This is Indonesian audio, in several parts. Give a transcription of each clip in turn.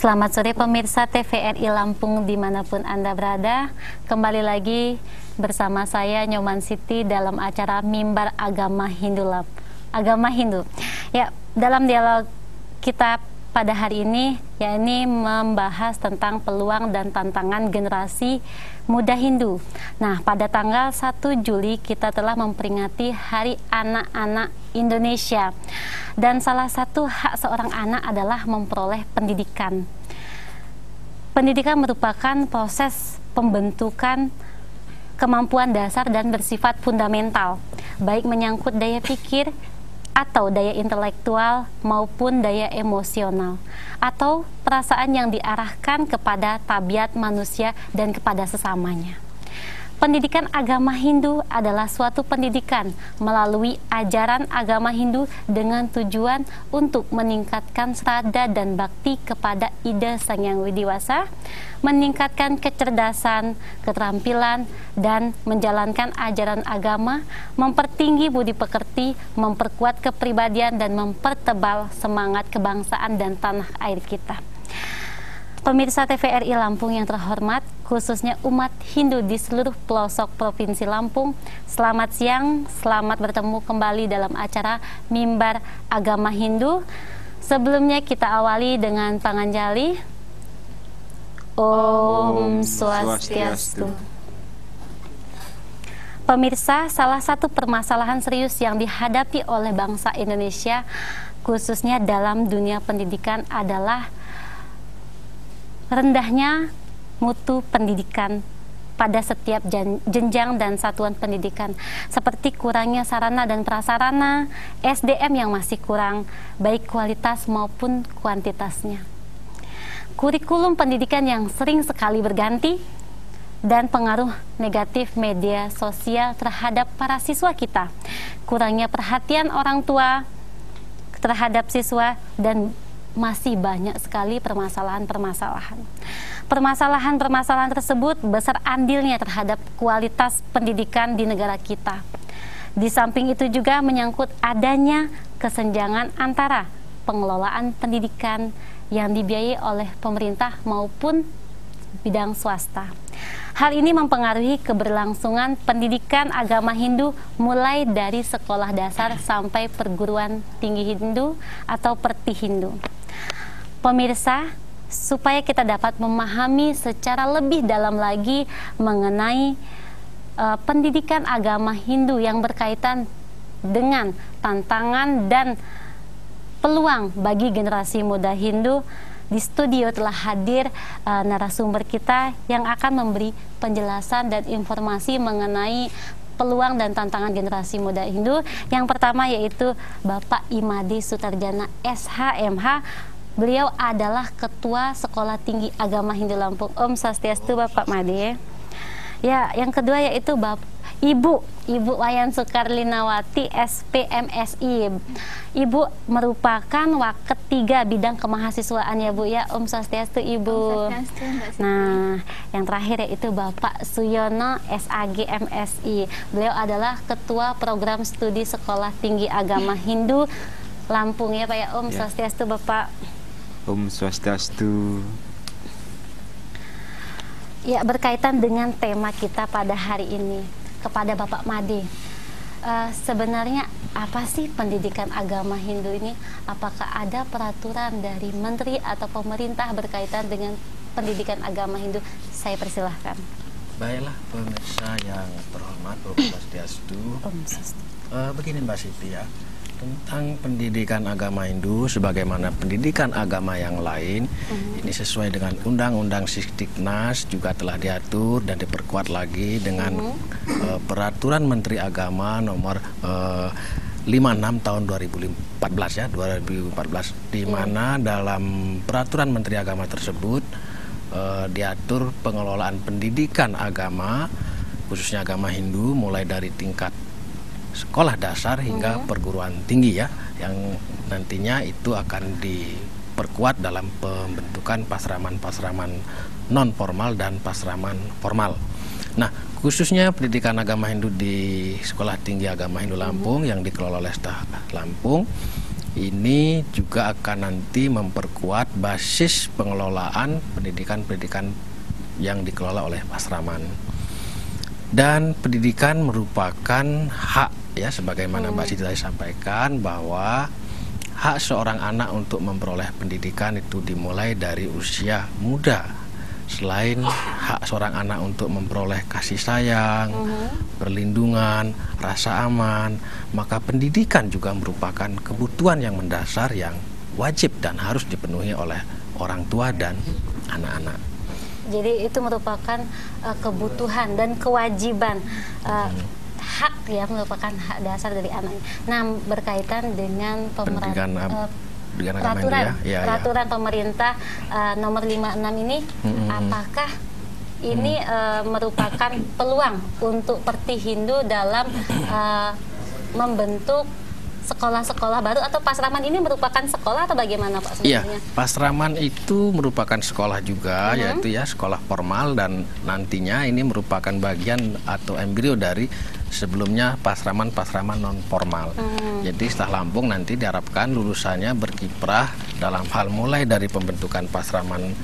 Selamat sore pemirsa TVRI Lampung dimanapun Anda berada. Kembali lagi bersama saya Nyoman Siti dalam acara Mimbar Agama Hindu. Ya, dalam dialog kita pada hari ini, yakni membahas tentang peluang dan tantangan generasi muda Hindu. Nah, pada tanggal 1 Juli kita telah memperingati Hari Anak-anak Indonesia. Dan salah satu hak seorang anak adalah memperoleh pendidikan. Pendidikan merupakan proses pembentukan kemampuan dasar dan bersifat fundamental, baik menyangkut daya pikir atau daya intelektual maupun daya emosional atau perasaan yang diarahkan kepada tabiat manusia dan kepada sesamanya. Pendidikan agama Hindu adalah suatu pendidikan melalui ajaran agama Hindu dengan tujuan untuk meningkatkan srada dan bakti kepada Ida Sang Hyang Widiwasa, meningkatkan kecerdasan, keterampilan, dan menjalankan ajaran agama, mempertinggi budi pekerti, memperkuat kepribadian, dan mempertebal semangat kebangsaan dan tanah air kita. Pemirsa TVRI Lampung yang terhormat, khususnya umat Hindu di seluruh pelosok Provinsi Lampung, selamat siang, selamat bertemu kembali dalam acara Mimbar Agama Hindu. Sebelumnya kita awali dengan panganjali. Om Swastiastu. Pemirsa, salah satu permasalahan serius yang dihadapi oleh bangsa Indonesia, khususnya dalam dunia pendidikan adalah rendahnya mutu pendidikan pada setiap jenjang dan satuan pendidikan, seperti kurangnya sarana dan prasarana, SDM yang masih kurang, baik kualitas maupun kuantitasnya. Kurikulum pendidikan yang sering sekali berganti, dan pengaruh negatif media sosial terhadap para siswa kita, kurangnya perhatian orang tua terhadap siswa, dan masih banyak sekali permasalahan-permasalahan. Permasalahan-permasalahan tersebut besar andilnya terhadap kualitas pendidikan di negara kita. Di samping itu juga menyangkut adanya kesenjangan antara pengelolaan pendidikan yang dibiayai oleh pemerintah maupun bidang swasta. Hal ini mempengaruhi keberlangsungan pendidikan agama Hindu mulai dari sekolah dasar sampai perguruan tinggi Hindu atau Perti Hindu. Pemirsa, supaya kita dapat memahami secara lebih dalam lagi mengenai pendidikan agama Hindu yang berkaitan dengan tantangan dan peluang bagi generasi muda Hindu, di studio telah hadir narasumber kita yang akan memberi penjelasan dan informasi mengenai peluang dan tantangan generasi muda Hindu. Yang pertama yaitu Bapak Imadi Sutarjana SHMH. Beliau adalah Ketua Sekolah Tinggi Agama Hindu Lampung. Om Swastiastu Bapak Madi. Ya, yang kedua yaitu Ibu Wayan Sukarlinawati SPMSI. Ibu merupakan Waket 3 bidang kemahasiswaan ya Bu ya. Om Swastiastu Ibu. Om Swastiastu, nah, yang terakhir yaitu Bapak Suyono SAG MSI. Beliau adalah Ketua Program Studi Sekolah Tinggi Agama Hindu Lampung ya Pak ya. Om Swastiastu Bapak. Om Swastiastu. Ya, berkaitan dengan tema kita pada hari ini, kepada Bapak Madi, sebenarnya apa sih pendidikan agama Hindu ini? Apakah ada peraturan dari menteri atau pemerintah berkaitan dengan pendidikan agama Hindu? Saya persilahkan. Baiklah pemirsa yang terhormat, Om Swastiastu. Begini Mbak Siti ya, tentang pendidikan agama Hindu sebagaimana pendidikan agama yang lain, ini sesuai dengan Undang-Undang Sisdiknas juga telah diatur dan diperkuat lagi dengan Peraturan Menteri Agama nomor 56 tahun 2014 ya, 2014, di mana dalam Peraturan Menteri Agama tersebut diatur pengelolaan pendidikan agama khususnya agama Hindu mulai dari tingkat sekolah dasar hingga perguruan tinggi ya, yang nantinya itu akan diperkuat dalam pembentukan pasraman-pasraman non formal dan pasraman formal. Nah, khususnya pendidikan agama Hindu di Sekolah Tinggi Agama Hindu Lampung yang dikelola oleh Staf Lampung ini juga akan nanti memperkuat basis pengelolaan pendidikan-pendidikan yang dikelola oleh Pasraman. Dan pendidikan merupakan hak, ya, sebagaimana Mbak Siti tadi sampaikan, bahwa hak seorang anak untuk memperoleh pendidikan itu dimulai dari usia muda. Selain hak seorang anak untuk memperoleh kasih sayang, perlindungan, rasa aman, maka pendidikan juga merupakan kebutuhan yang mendasar yang wajib dan harus dipenuhi oleh orang tua dan anak-anak. Jadi itu merupakan kebutuhan dan kewajiban, hak, ya, merupakan hak dasar dari anak. Nah, berkaitan dengan peraturan pemerintah nomor 56 ini, apakah ini merupakan peluang untuk Perti Hindu dalam membentuk sekolah-sekolah baru, atau Pasraman ini merupakan sekolah atau bagaimana Pak sebenarnya? Iya, Pasraman itu merupakan sekolah juga, yaitu ya sekolah formal, dan nantinya ini merupakan bagian atau embrio dari sebelumnya Pasraman non formal. Jadi setelah Lampung nanti diharapkan lulusannya berkiprah dalam hal mulai dari pembentukan Pasraman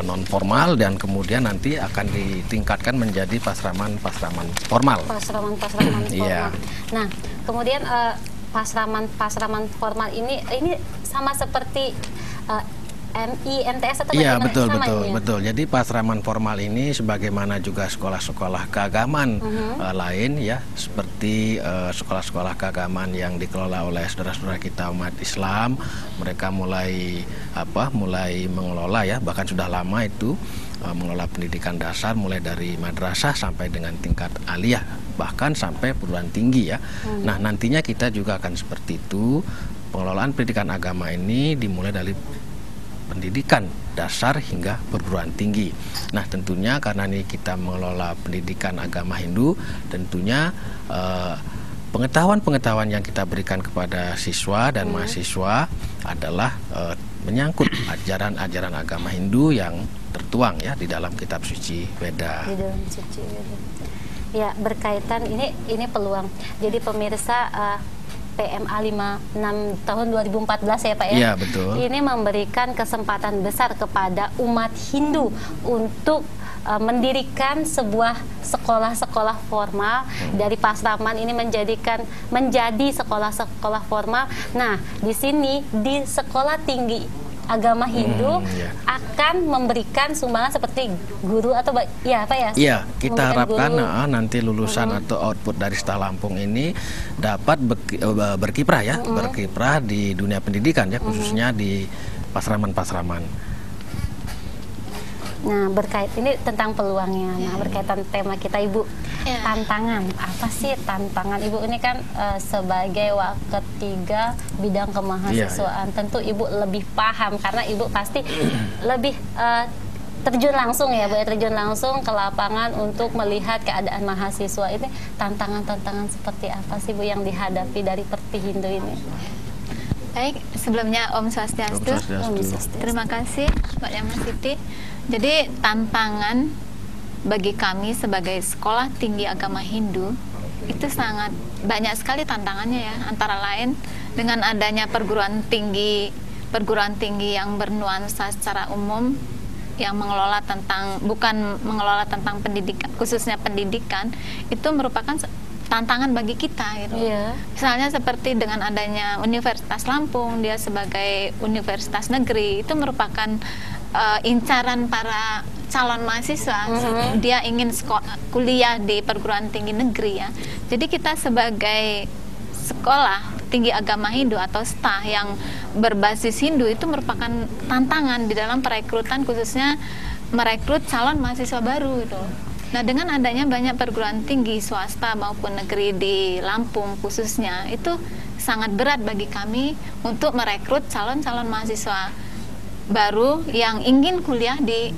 non formal, dan kemudian nanti akan ditingkatkan menjadi Pasraman formal. Pasraman formal. Iya. Nah, kemudian Pasraman formal ini sama seperti MI, MTS atau iya, bagaimana? betul. Jadi Pasraman formal ini sebagaimana juga sekolah-sekolah keagamaan lain, ya, seperti sekolah-sekolah keagamaan yang dikelola oleh saudara-saudara kita umat Islam, mereka mulai mengelola, ya, bahkan sudah lama itu mengelola pendidikan dasar mulai dari madrasah sampai dengan tingkat aliyah, bahkan sampai perguruan tinggi, ya. Nah, nantinya kita juga akan seperti itu. Pengelolaan pendidikan agama ini dimulai dari pendidikan dasar hingga perguruan tinggi. Nah, tentunya karena ini kita mengelola pendidikan agama Hindu, tentunya pengetahuan-pengetahuan yang kita berikan kepada siswa dan mahasiswa adalah menyangkut ajaran-ajaran agama Hindu yang tertuang, ya, di dalam kitab suci Weda. Di dalam suci Weda. Ya, berkaitan ini peluang. Jadi pemirsa, PMA 56 tahun 2014, ya Pak, ya? Iya, betul. Ini memberikan kesempatan besar kepada umat Hindu untuk mendirikan sebuah sekolah-sekolah formal. Dari Pasraman ini menjadi sekolah-sekolah formal. Nah, di sini di sekolah tinggi agama Hindu akan memberikan sumbangan seperti guru atau ya apa ya? Iya, kita harapkan nanti lulusan atau output dari Sekolah Lampung ini dapat berkiprah, ya, berkiprah di dunia pendidikan, ya, khususnya di Pasraman. Nah, ini tentang peluangnya. Nah, berkaitan tema kita, Ibu, tantangan. Apa sih tantangan Ibu ini kan sebagai ketiga bidang kemahasiswaan? Tentu Ibu lebih paham karena Ibu pasti lebih terjun langsung, ya Bu, terjun langsung ke lapangan untuk melihat keadaan mahasiswa ini. Tantangan-tantangan seperti apa sih Bu yang dihadapi dari Perti Hindu ini? Baik, sebelumnya Om Swastiastu. Terima kasih Mbak Yama Siti. Jadi tantangan bagi kami sebagai sekolah tinggi agama Hindu itu sangat banyak sekali tantangannya, ya. Antara lain dengan adanya perguruan tinggi yang bernuansa secara umum, yang bukan mengelola tentang pendidikan, khususnya pendidikan, itu merupakan tantangan bagi kita, gitu. Misalnya seperti dengan adanya Universitas Lampung, dia sebagai universitas negeri, itu merupakan incaran para calon mahasiswa. Dia ingin kuliah di perguruan tinggi negeri, ya. Jadi kita sebagai sekolah tinggi agama Hindu atau STA yang berbasis Hindu itu merupakan tantangan di dalam perekrutan, khususnya merekrut calon mahasiswa baru itu. Nah, dengan adanya banyak perguruan tinggi swasta maupun negeri di Lampung khususnya, itu sangat berat bagi kami untuk merekrut calon-calon mahasiswa baru yang ingin kuliah di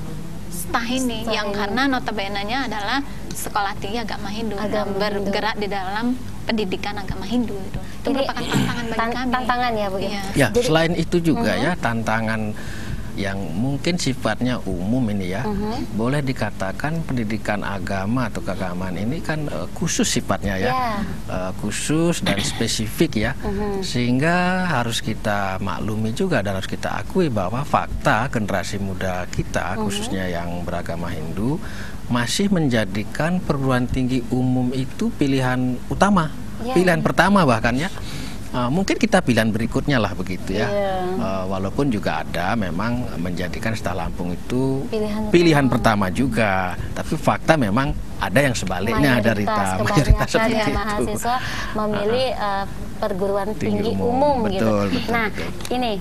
STA ini, yang karena notabene-nya adalah sekolah tinggi agama Hindu yang bergerak di dalam pendidikan agama Hindu itu. Itu merupakan tantangan bagi kami. Tantangan, ya Bu, ya. Ya, jadi, selain itu juga ya tantangan yang mungkin sifatnya umum ini ya. Boleh dikatakan pendidikan agama atau keagamaan ini kan khusus sifatnya ya. Khusus dan spesifik ya. Sehingga harus kita maklumi juga dan harus kita akui bahwa fakta generasi muda kita khususnya yang beragama Hindu masih menjadikan perguruan tinggi umum itu pilihan utama, pilihan pertama bahkan ya. Mungkin kita pilihan berikutnya lah begitu ya. Walaupun juga ada memang menjadikan Sekolah Lampung itu pilihan pertama juga. Tapi fakta memang ada yang sebaliknya dari mayoritas seperti itu. Mahasiswa memilih perguruan tinggi umum gitu. Nah, ini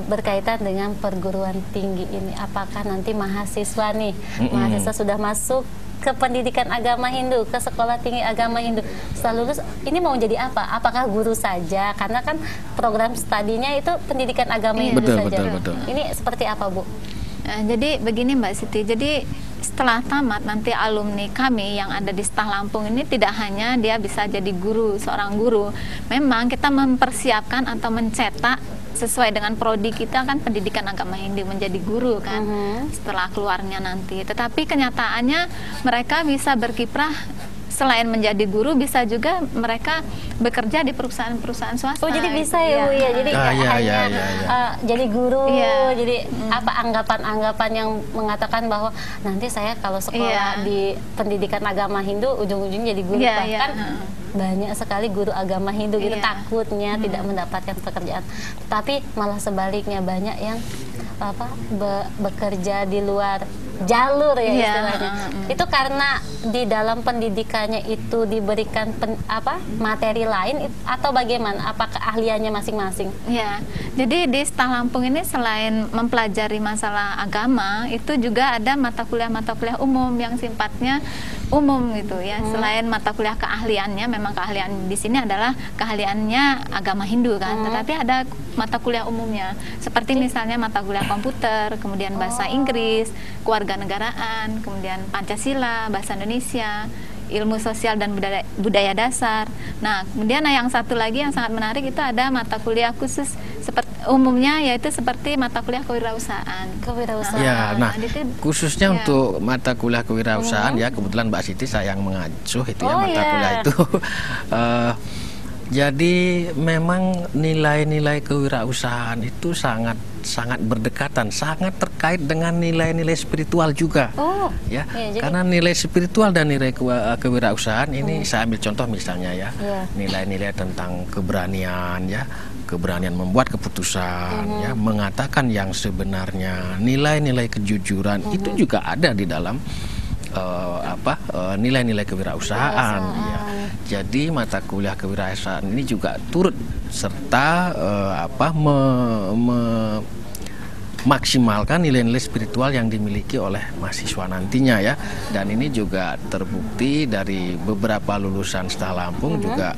berkaitan dengan perguruan tinggi ini, apakah nanti mahasiswa nih, mahasiswa sudah masuk ke pendidikan agama Hindu, ke sekolah tinggi agama Hindu, setelah lulus ini mau jadi apa? Apakah guru saja? Karena kan program studinya itu pendidikan agama Hindu saja. Betul. Ini seperti apa, Bu? Jadi begini Mbak Siti, jadi setelah tamat nanti alumni kami yang ada di Sekolah Lampung ini tidak hanya dia bisa jadi guru, seorang guru. Memang kita mempersiapkan atau mencetak sesuai dengan prodi kita kan pendidikan agama Hindu menjadi guru kan setelah keluarnya nanti. Tetapi kenyataannya mereka bisa berkiprah selain menjadi guru, bisa juga mereka bekerja di perusahaan-perusahaan swasta. Oh, jadi bisa ya, Bu ya. Jadi jadi guru, jadi apa anggapan-anggapan yang mengatakan bahwa nanti saya kalau sekolah di pendidikan agama Hindu ujung-ujungnya jadi guru, bahkan banyak sekali guru agama Hindu gitu takutnya tidak mendapatkan pekerjaan. Tapi malah sebaliknya banyak yang bekerja di luar jalur ya istilahnya. Itu karena di dalam pendidikannya itu diberikan materi lain atau bagaimana? Apakah keahliannya masing-masing? Ya, jadi di Sekolah Lampung ini selain mempelajari masalah agama, itu juga ada mata kuliah umum yang sifatnya umum gitu ya. Selain mata kuliah keahliannya, memang keahlian di sini adalah keahliannya agama Hindu kan, tetapi ada mata kuliah umumnya seperti misalnya mata kuliah komputer, kemudian bahasa Inggris, kewarganegaraan, kemudian Pancasila, bahasa Indonesia, ilmu sosial dan budaya dasar. Nah, kemudian yang satu lagi yang sangat menarik itu ada mata kuliah khusus seperti umumnya, yaitu seperti mata kuliah kewirausahaan. Ya, nah khususnya untuk mata kuliah kewirausahaan ya, kebetulan Mbak Siti saya yang mengajuh itu mata kuliah itu. Jadi memang nilai-nilai kewirausahaan itu sangat berdekatan, sangat terkait dengan nilai-nilai spiritual juga. Karena nilai spiritual dan nilai kewirausahaan ini saya ambil contoh misalnya ya, nilai-nilai tentang keberanian ya, keberanian membuat keputusan ya, mengatakan yang sebenarnya, nilai-nilai kejujuran itu juga ada di dalam nilai-nilai kewirausahaan ya. Jadi mata kuliah kewirausahaan ini juga turut serta maksimalkan nilai-nilai spiritual yang dimiliki oleh mahasiswa nantinya ya. Dan ini juga terbukti dari beberapa lulusan Sekolah Lampung juga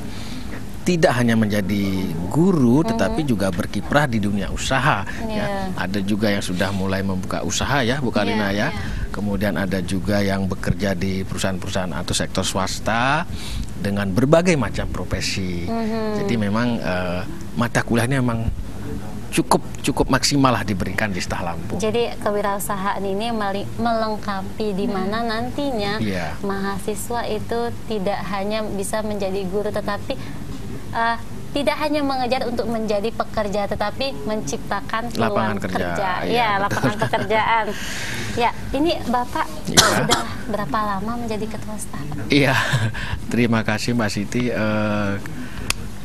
tidak hanya menjadi guru tetapi juga berkiprah di dunia usaha ya. Ada juga yang sudah mulai membuka usaha ya, Bu Kalina ya. Kemudian ada juga yang bekerja di perusahaan-perusahaan atau sektor swasta dengan berbagai macam profesi. Jadi memang mata kuliah ini memang cukup maksimal lah diberikan di Sekolah Lampung. Jadi kewirausahaan ini melengkapi di mana nantinya mahasiswa itu tidak hanya bisa menjadi guru, tetapi tidak hanya mengejar untuk menjadi pekerja, tetapi menciptakan peluang kerja. Lapangan pekerjaan. Ya, ini Bapak sudah berapa lama menjadi ketua staf? Iya, terima kasih Mbak Siti.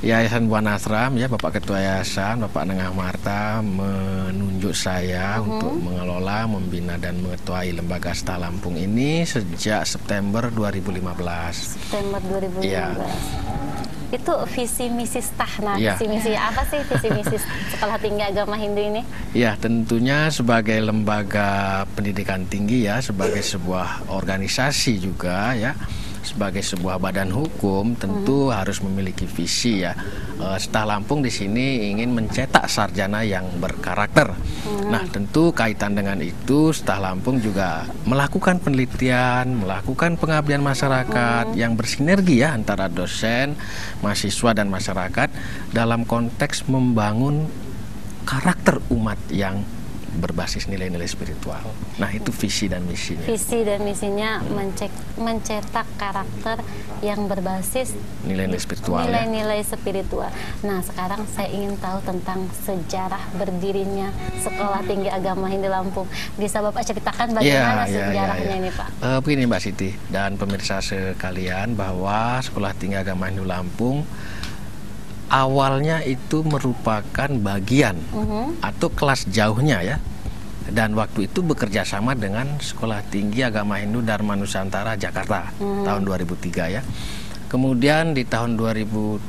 Yayasan Buana Ashram ya, Bapak Ketua Yayasan, Bapak Nengah Marta menunjuk saya untuk mengelola, membina dan mengetuai lembaga Sekolah Lampung ini sejak September 2015. September 2015. Itu visi misi Stahna, visi misi apa sih visi misi Sekolah Tinggi Agama Hindu ini? Ya, tentunya sebagai lembaga pendidikan tinggi ya, sebagai sebuah organisasi juga ya, sebagai sebuah badan hukum tentu harus memiliki visi ya. Sekolah Lampung di sini ingin mencetak sarjana yang berkarakter. Nah, tentu kaitan dengan itu Sekolah Lampung juga melakukan penelitian, melakukan pengabdian masyarakat yang bersinergi ya antara dosen, mahasiswa dan masyarakat dalam konteks membangun karakter umat yang berbasis nilai-nilai spiritual. Nah, itu visi dan misinya. Visi dan misinya mencetak karakter yang berbasis nilai-nilai spiritual. Nilai-nilai spiritual. Nah, sekarang saya ingin tahu tentang sejarah berdirinya Sekolah Tinggi Agama Hindu Lampung. Bisa Bapak ceritakan bagaimana sejarahnya ini, Pak? Begini Mbak Siti dan pemirsa sekalian, bahwa Sekolah Tinggi Agama Hindu Lampung awalnya itu merupakan bagian atau kelas jauhnya ya, dan waktu itu bekerja sama dengan Sekolah Tinggi Agama Hindu Dharma Nusantara Jakarta tahun 2003 ya. Kemudian di tahun 2007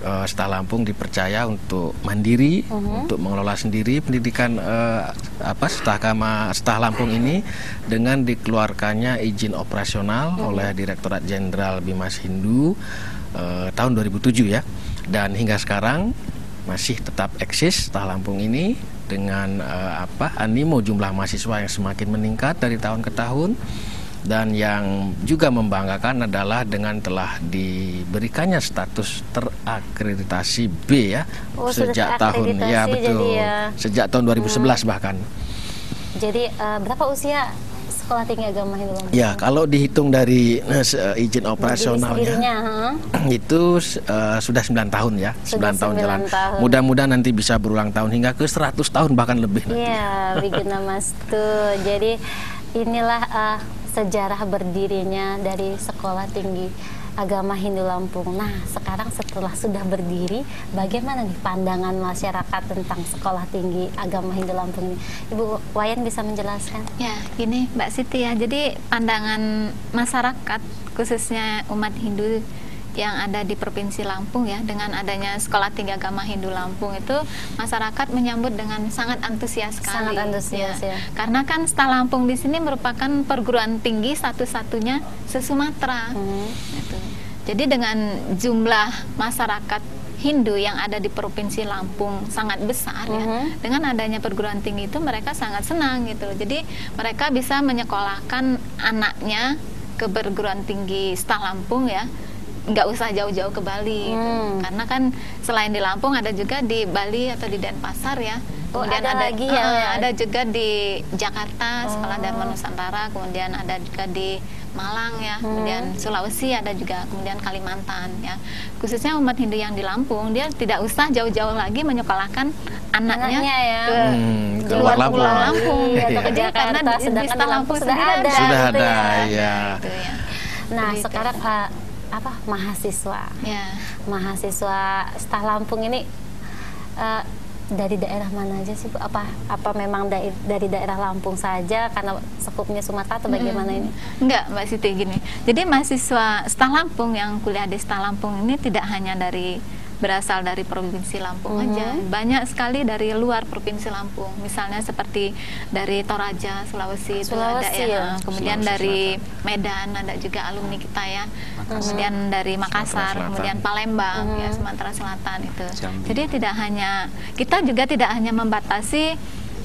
Sekolah Lampung dipercaya untuk mandiri, untuk mengelola sendiri pendidikan Sekolah Lampung ini dengan dikeluarkannya izin operasional oleh Direktorat Jenderal Bimas Hindu tahun 2007 ya, dan hingga sekarang masih tetap eksis Sekolah Lampung ini dengan animo jumlah mahasiswa yang semakin meningkat dari tahun ke tahun, dan yang juga membanggakan adalah dengan telah diberikannya status terakreditasi B ya sejak tahun sejak tahun 2011 bahkan. Jadi berapa usia Sekolah Tinggi Agama Hindu Lampung? Ya, kalau dihitung dari izin operasionalnya itu sudah 9 tahun ya. 9 tahun jalan. Mudah-mudahan nanti bisa berulang tahun hingga ke 100 tahun bahkan lebih. Iya, Wiguna Mastu. Jadi inilah sejarah berdirinya dari Sekolah Tinggi Agama Hindu Lampung. Nah, sekarang setelah sudah berdiri, bagaimana nih pandangan masyarakat tentang Sekolah Tinggi Agama Hindu Lampung ini? Ibu Wayan bisa menjelaskan? Ya, gini Mbak Siti ya. Jadi pandangan masyarakat khususnya umat Hindu yang ada di Provinsi Lampung ya, dengan adanya Sekolah Tinggi Agama Hindu Lampung itu masyarakat menyambut dengan sangat antusias sekali. Sangat antusias ya. Karena kan Sekolah Lampung di sini merupakan perguruan tinggi satu-satunya se-Sumatera. Gitu. Jadi dengan jumlah masyarakat Hindu yang ada di Provinsi Lampung sangat besar ya. Dengan adanya perguruan tinggi itu mereka sangat senang gitu. Jadi mereka bisa menyekolahkan anaknya ke perguruan tinggi Sekolah Lampung ya. Nggak usah jauh-jauh ke Bali gitu. Karena kan selain di Lampung ada juga di Bali atau di Denpasar ya. Kemudian ada lagi ya, ada juga di Jakarta Sekolah Dharma Nusantara, kemudian ada juga di Malang ya, kemudian Sulawesi ada juga, kemudian Kalimantan ya. Khususnya umat Hindu yang di Lampung, dia tidak usah jauh-jauh lagi menyekolahkan anaknya ya. ke luar Lampung atau ke Jakarta, karena di Sekolah Lampung sudah ada. Sudah ada ya. Gitu ya. Nah, sekarang mahasiswa Sekolah Lampung ini dari daerah mana aja sih Bu? Apa memang dari daerah Lampung saja karena sekupnya Sumatera atau bagaimana ini? Enggak Mbak Siti, gini. Jadi mahasiswa Sekolah Lampung yang kuliah di Sekolah Lampung ini tidak hanya berasal dari Provinsi Lampung aja, banyak sekali dari luar Provinsi Lampung, misalnya seperti dari Toraja, Sulawesi itu ada ya, kemudian dari Medan ada juga alumni kita ya, kemudian dari Makassar, kemudian Palembang ya, Sumatera Selatan itu. Jadi kita juga tidak hanya membatasi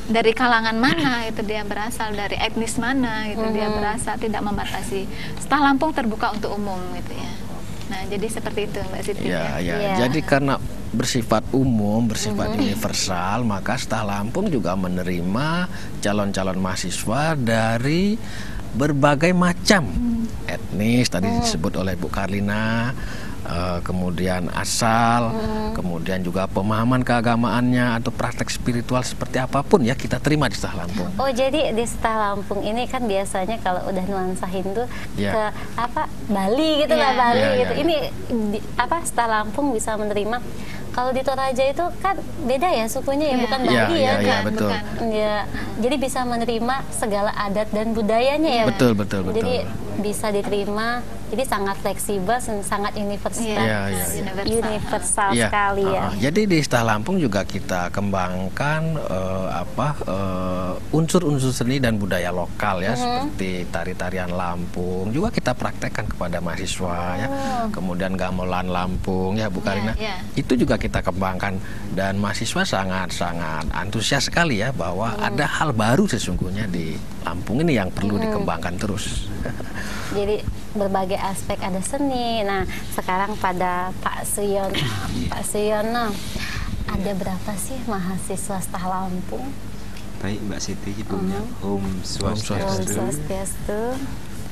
dari kalangan mana itu dia berasal, dari etnis mana itu dia berasal, tidak membatasi. Sekolah Lampung terbuka untuk umum gitu ya. Nah, jadi seperti itu Mbak Siti. Ya. Jadi karena bersifat umum, bersifat universal, maka Sekolah Lampung juga menerima calon-calon mahasiswa dari berbagai macam etnis, tadi disebut oleh Bu Karlina, kemudian asal, kemudian juga pemahaman keagamaannya atau praktek spiritual seperti apapun ya kita terima di Sekolah Lampung. Oh, jadi di Sekolah Lampung ini kan biasanya kalau udah nuansa Hindu ke Bali gitu lah, Bali gitu. Ini Sekolah Lampung bisa menerima. Kalau di Toraja itu kan beda ya sukunya ya, bukan Bali ya kan. Betul. Ya, jadi bisa menerima segala adat dan budayanya ya. Betul. Jadi bisa diterima. Jadi sangat fleksibel, sangat universal, universal sekali ya. Jadi di Sekolah Lampung juga kita kembangkan unsur-unsur seni dan budaya lokal ya, seperti tari-tarian Lampung juga kita praktekkan kepada mahasiswa ya. Kemudian gamelan Lampung ya Bu Karina, itu juga kita kembangkan, dan mahasiswa sangat-sangat antusias sekali ya bahwa ada hal baru sesungguhnya di Lampung ini yang perlu dikembangkan terus. Jadi berbagai aspek ada seni. Nah, sekarang pada Pak Suyono, ada berapa sih mahasiswa Sekolah Lampung? Baik Mbak Siti, ibunya Om Swastiastu.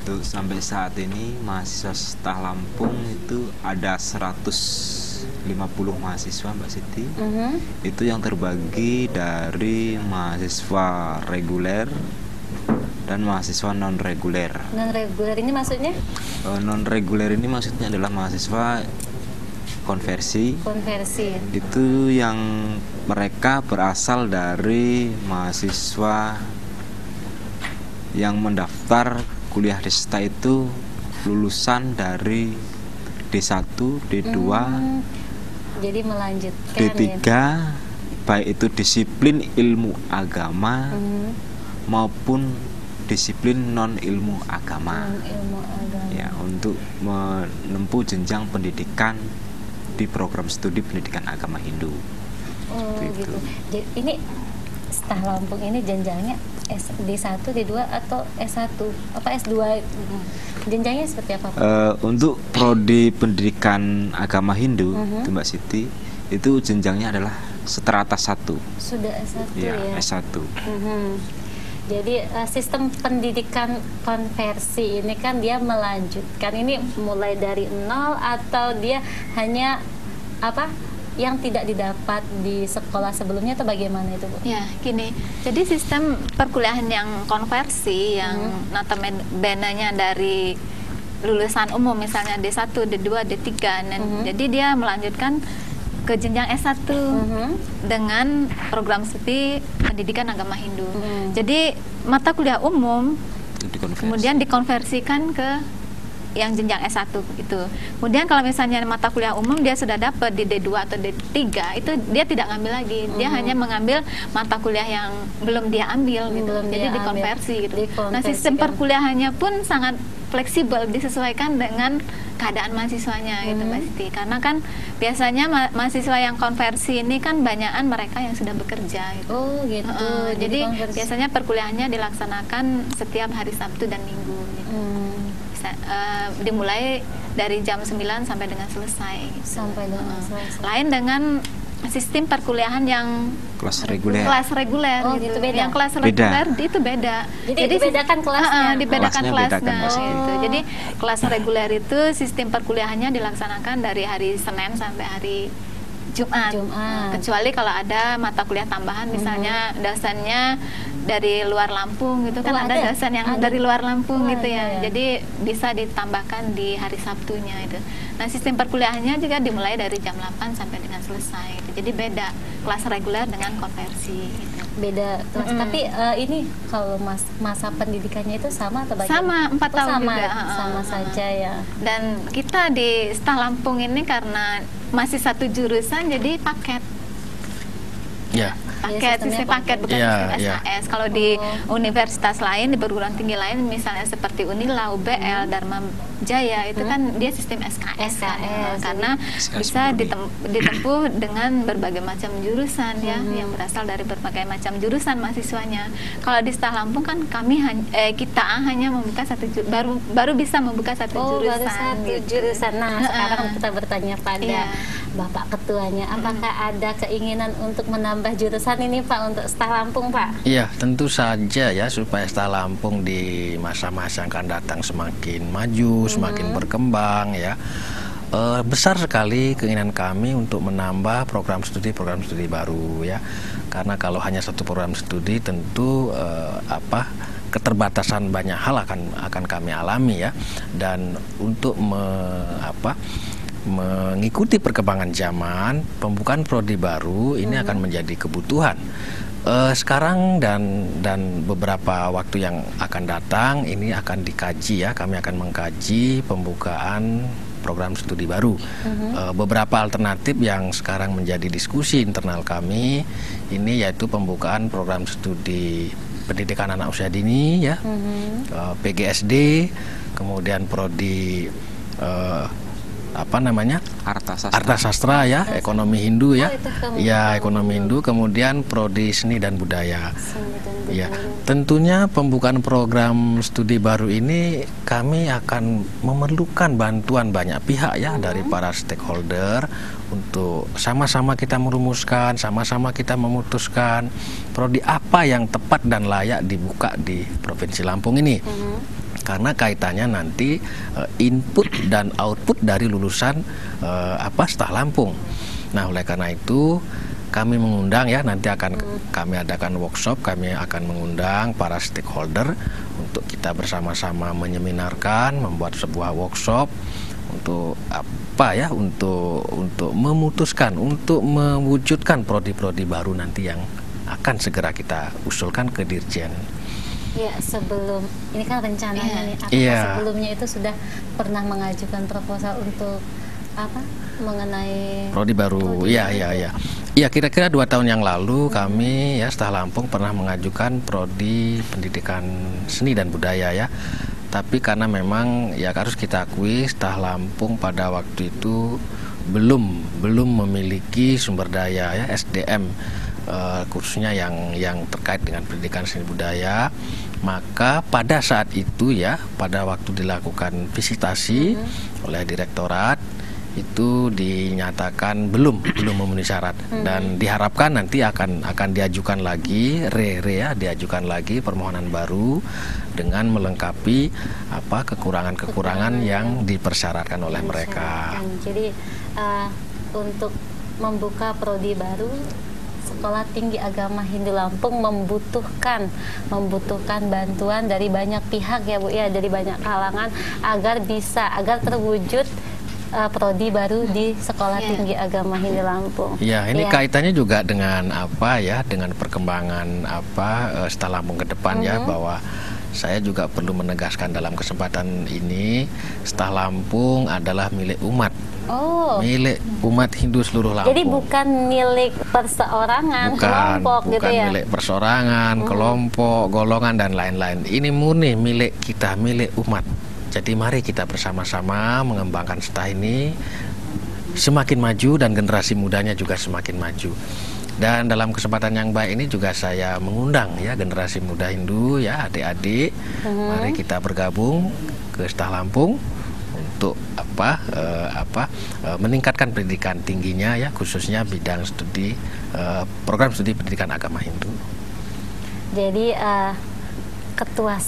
Untuk sampai saat ini mahasiswa Setah Lampung itu ada 150 mahasiswa Mbak Siti. Itu yang terbagi dari mahasiswa reguler dan mahasiswa non reguler. Non reguler ini maksudnya? Non reguler ini maksudnya adalah mahasiswa konversi. Itu yang mereka berasal dari mahasiswa yang mendaftar kuliah di SETA itu lulusan dari D1, D2, jadi melanjutkan D3, baik itu disiplin ilmu agama maupun disiplin non ilmu agama. Ya, untuk menempuh jenjang pendidikan di program studi pendidikan agama Hindu. Gitu. Jadi ini Setah Lampung ini jenjangnya D1, D2 atau S1 apa S2? Jenjangnya seperti apa Pak? Untuk prodi pendidikan agama Hindu itu Mbak Siti, itu jenjangnya adalah seterata 1. Sudah S1 ya? S1. Jadi sistem pendidikan konversi ini kan dia melanjutkan ini mulai dari nol atau dia hanya apa yang tidak didapat di sekolah sebelumnya atau bagaimana itu Bu? Ya gini, jadi sistem perkuliahan yang konversi yang notabene-nya dari lulusan umum misalnya D1, D2, D3 dan jadi dia melanjutkan ke jenjang S1 dengan program studi pendidikan agama Hindu. Jadi mata kuliah umum kemudian dikonversikan ke yang jenjang S1 itu. Kemudian kalau misalnya mata kuliah umum dia sudah dapat di D2 atau D3 itu dia tidak ngambil lagi. Dia hanya mengambil mata kuliah yang belum dia ambil gitu. Jadi dikonversi gitu. Nah, sistem perkuliahannya pun sangat fleksibel, disesuaikan dengan keadaan mahasiswanya gitu Mbak Siti. Karena kan biasanya mahasiswa yang konversi ini kan banyakan mereka yang sudah bekerja gitu. Oh gitu. Jadi biasanya perkuliahannya dilaksanakan setiap hari Sabtu dan Minggu gitu. Dimulai dari jam 9 sampai dengan selesai gitu. Sampai dengan selesai. Lain dengan sistem perkuliahan yang kelas reguler. Gitu. Beda. Yang kelas reguler itu beda. Jadi dibedakan kelasnya. Dibedakan kelasnya. Gitu. Jadi kelas reguler itu sistem perkuliahannya dilaksanakan dari hari Senin sampai hari Jumat. Kecuali kalau ada mata kuliah tambahan misalnya dosennya dari luar Lampung gitu kan, ada dosen yang dari luar Lampung gitu ya. Jadi bisa ditambahkan di hari Sabtunya itu. Nah, sistem perkuliahannya juga dimulai dari jam 8 sampai dengan selesai gitu. Jadi beda kelas reguler dengan konversi gitu. Beda kelas. Tapi ini kalau masa pendidikannya itu sama atau bagaimana? Sama, 4 tahun juga. Sama saja ya. Dan kita di Setah Lampung ini karena masih satu jurusan jadi paket. Ya. Sistem paket bukan sistem SKS. Kalau di universitas lain, di perguruan tinggi lain, misalnya seperti Unila, UBL, Dharma Jaya, itu kan dia sistem SKS. Karena bisa ditempuh dengan berbagai macam jurusan ya, yang berasal dari berbagai macam jurusan mahasiswanya. Kalau di Setah Lampung kan kita hanya membuka baru bisa membuka satu jurusan. Jurusan. Nah, sekarang kita bertanya pada Bapak Ketuanya, apakah ada keinginan untuk menambah jurusan ini Pak untuk Setah Lampung Pak? Iya, tentu saja ya supaya Setah Lampung di masa-masa yang akan datang semakin maju, semakin berkembang ya. Besar sekali keinginan kami untuk menambah program studi baru ya. Karena kalau hanya satu program studi tentu keterbatasan banyak hal akan kami alami ya. Dan untuk mengikuti perkembangan zaman, pembukaan prodi baru ini akan menjadi kebutuhan. Sekarang dan beberapa waktu yang akan datang ini akan dikaji ya, kami akan mengkaji pembukaan program studi baru. Beberapa alternatif yang sekarang menjadi diskusi internal kami ini yaitu pembukaan program studi pendidikan anak usia dini ya, PGSD, kemudian prodi Arta Sastra ya, ekonomi Hindu ya. Ekonomi Hindu, kemudian prodi seni dan budaya. Ya, tentunya pembukaan program studi baru ini kami akan memerlukan bantuan banyak pihak ya dari para stakeholder untuk sama-sama kita merumuskan, sama-sama kita memutuskan prodi apa yang tepat dan layak dibuka di Provinsi Lampung ini. Karena kaitannya nanti input dan output dari lulusan staf Lampung. Nah, oleh karena itu kami mengundang ya, nanti akan kami adakan workshop, kami akan mengundang para stakeholder untuk kita bersama-sama menyeminarkan, membuat sebuah workshop untuk untuk memutuskan, untuk mewujudkan prodi-prodi baru nanti yang akan segera kita usulkan ke Dirjen. Ya, sebelum ini kan rencananya nih, apakah sebelumnya itu sudah pernah mengajukan proposal untuk mengenai prodi baru? Iya, kira-kira 2 tahun yang lalu kami staf Lampung pernah mengajukan prodi pendidikan seni dan budaya ya. Tapi karena memang harus kita akui staf Lampung pada waktu itu belum memiliki sumber daya ya, SDM khususnya yang terkait dengan pendidikan seni budaya. Maka pada saat itu pada waktu dilakukan visitasi oleh direktorat, itu dinyatakan belum memenuhi syarat, dan diharapkan nanti akan diajukan lagi diajukan lagi permohonan baru dengan melengkapi kekurangan-kekurangan yang dipersyaratkan oleh mereka. Jadi untuk membuka prodi baru, Sekolah Tinggi Agama Hindu Lampung membutuhkan bantuan dari banyak pihak ya Bu ya, dari banyak kalangan agar terwujud prodi baru di Sekolah Tinggi Agama Hindu Lampung. Ya, ini kaitannya juga dengan dengan perkembangan staf Lampung ke depan bahwa saya juga perlu menegaskan dalam kesempatan ini, staf Lampung adalah milik umat. Milik umat Hindu seluruh Lampung. Jadi bukan milik perseorangan, kelompok gitu ya. Bukan milik perseorangan, kelompok, golongan dan lain-lain. Ini murni milik kita, milik umat. Jadi mari kita bersama-sama mengembangkan staf ini semakin maju dan generasi mudanya juga semakin maju. Dan dalam kesempatan yang baik ini juga saya mengundang generasi muda Hindu adik-adik, mari kita bergabung ke staf Lampung untuk meningkatkan pendidikan tingginya khususnya bidang studi program studi pendidikan agama Hindu. Jadi Ketua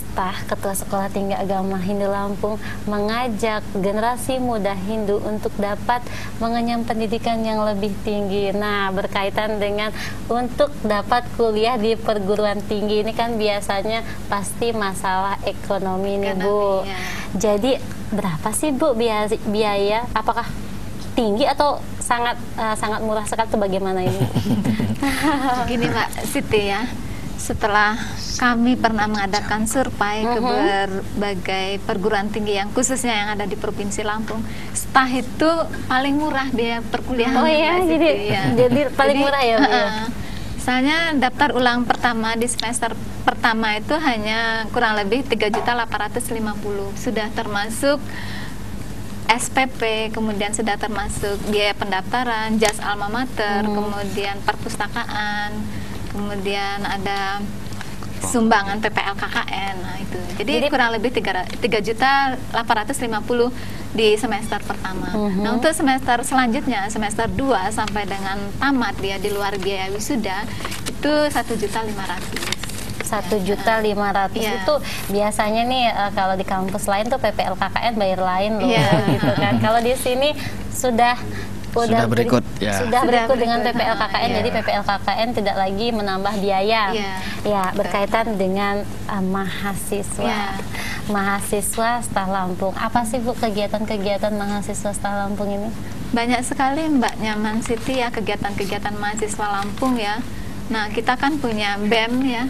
Sekolah Tinggi Agama Hindu Lampung mengajak generasi muda Hindu untuk dapat mengenyam pendidikan yang lebih tinggi. Nah, berkaitan dengan untuk dapat kuliah di perguruan tinggi ini kan biasanya pasti masalah ekonomi nih Bu. Jadi berapa sih Bu biaya? Apakah tinggi atau sangat murah sekali, itu bagaimana ini? Gini Mbak Siti ya. Setelah kami pernah mengadakan survei ke berbagai perguruan tinggi yang khususnya yang ada di Provinsi Lampung, staf itu paling murah biaya perkuliahan. Jadi paling murah ya Bu. Misalnya daftar ulang pertama di semester pertama itu hanya kurang lebih 3.850.000, sudah termasuk SPP, kemudian sudah termasuk biaya pendaftaran, jas alma mater, kemudian perpustakaan, kemudian ada sumbangan PPL KKN. Nah itu. Jadi kurang lebih 3.850.000 di semester pertama. Nah, untuk semester selanjutnya, semester 2 sampai dengan tamat dia di luar biaya wisuda itu 1.500.000. 1.500.000 itu biasanya nih kalau di kampus lain tuh PPL KKN bayar lain loh gitu kan. Kalau di sini sudah berikut dengan PPL KKN, jadi PPL KKN tidak lagi menambah biaya. Berkaitan dengan mahasiswa staf Lampung. Apa sih Bu kegiatan-kegiatan mahasiswa staf Lampung ini? Banyak sekali Mbak Nyaman Siti ya, kegiatan-kegiatan mahasiswa Lampung ya. Nah, kita kan punya BEM ya,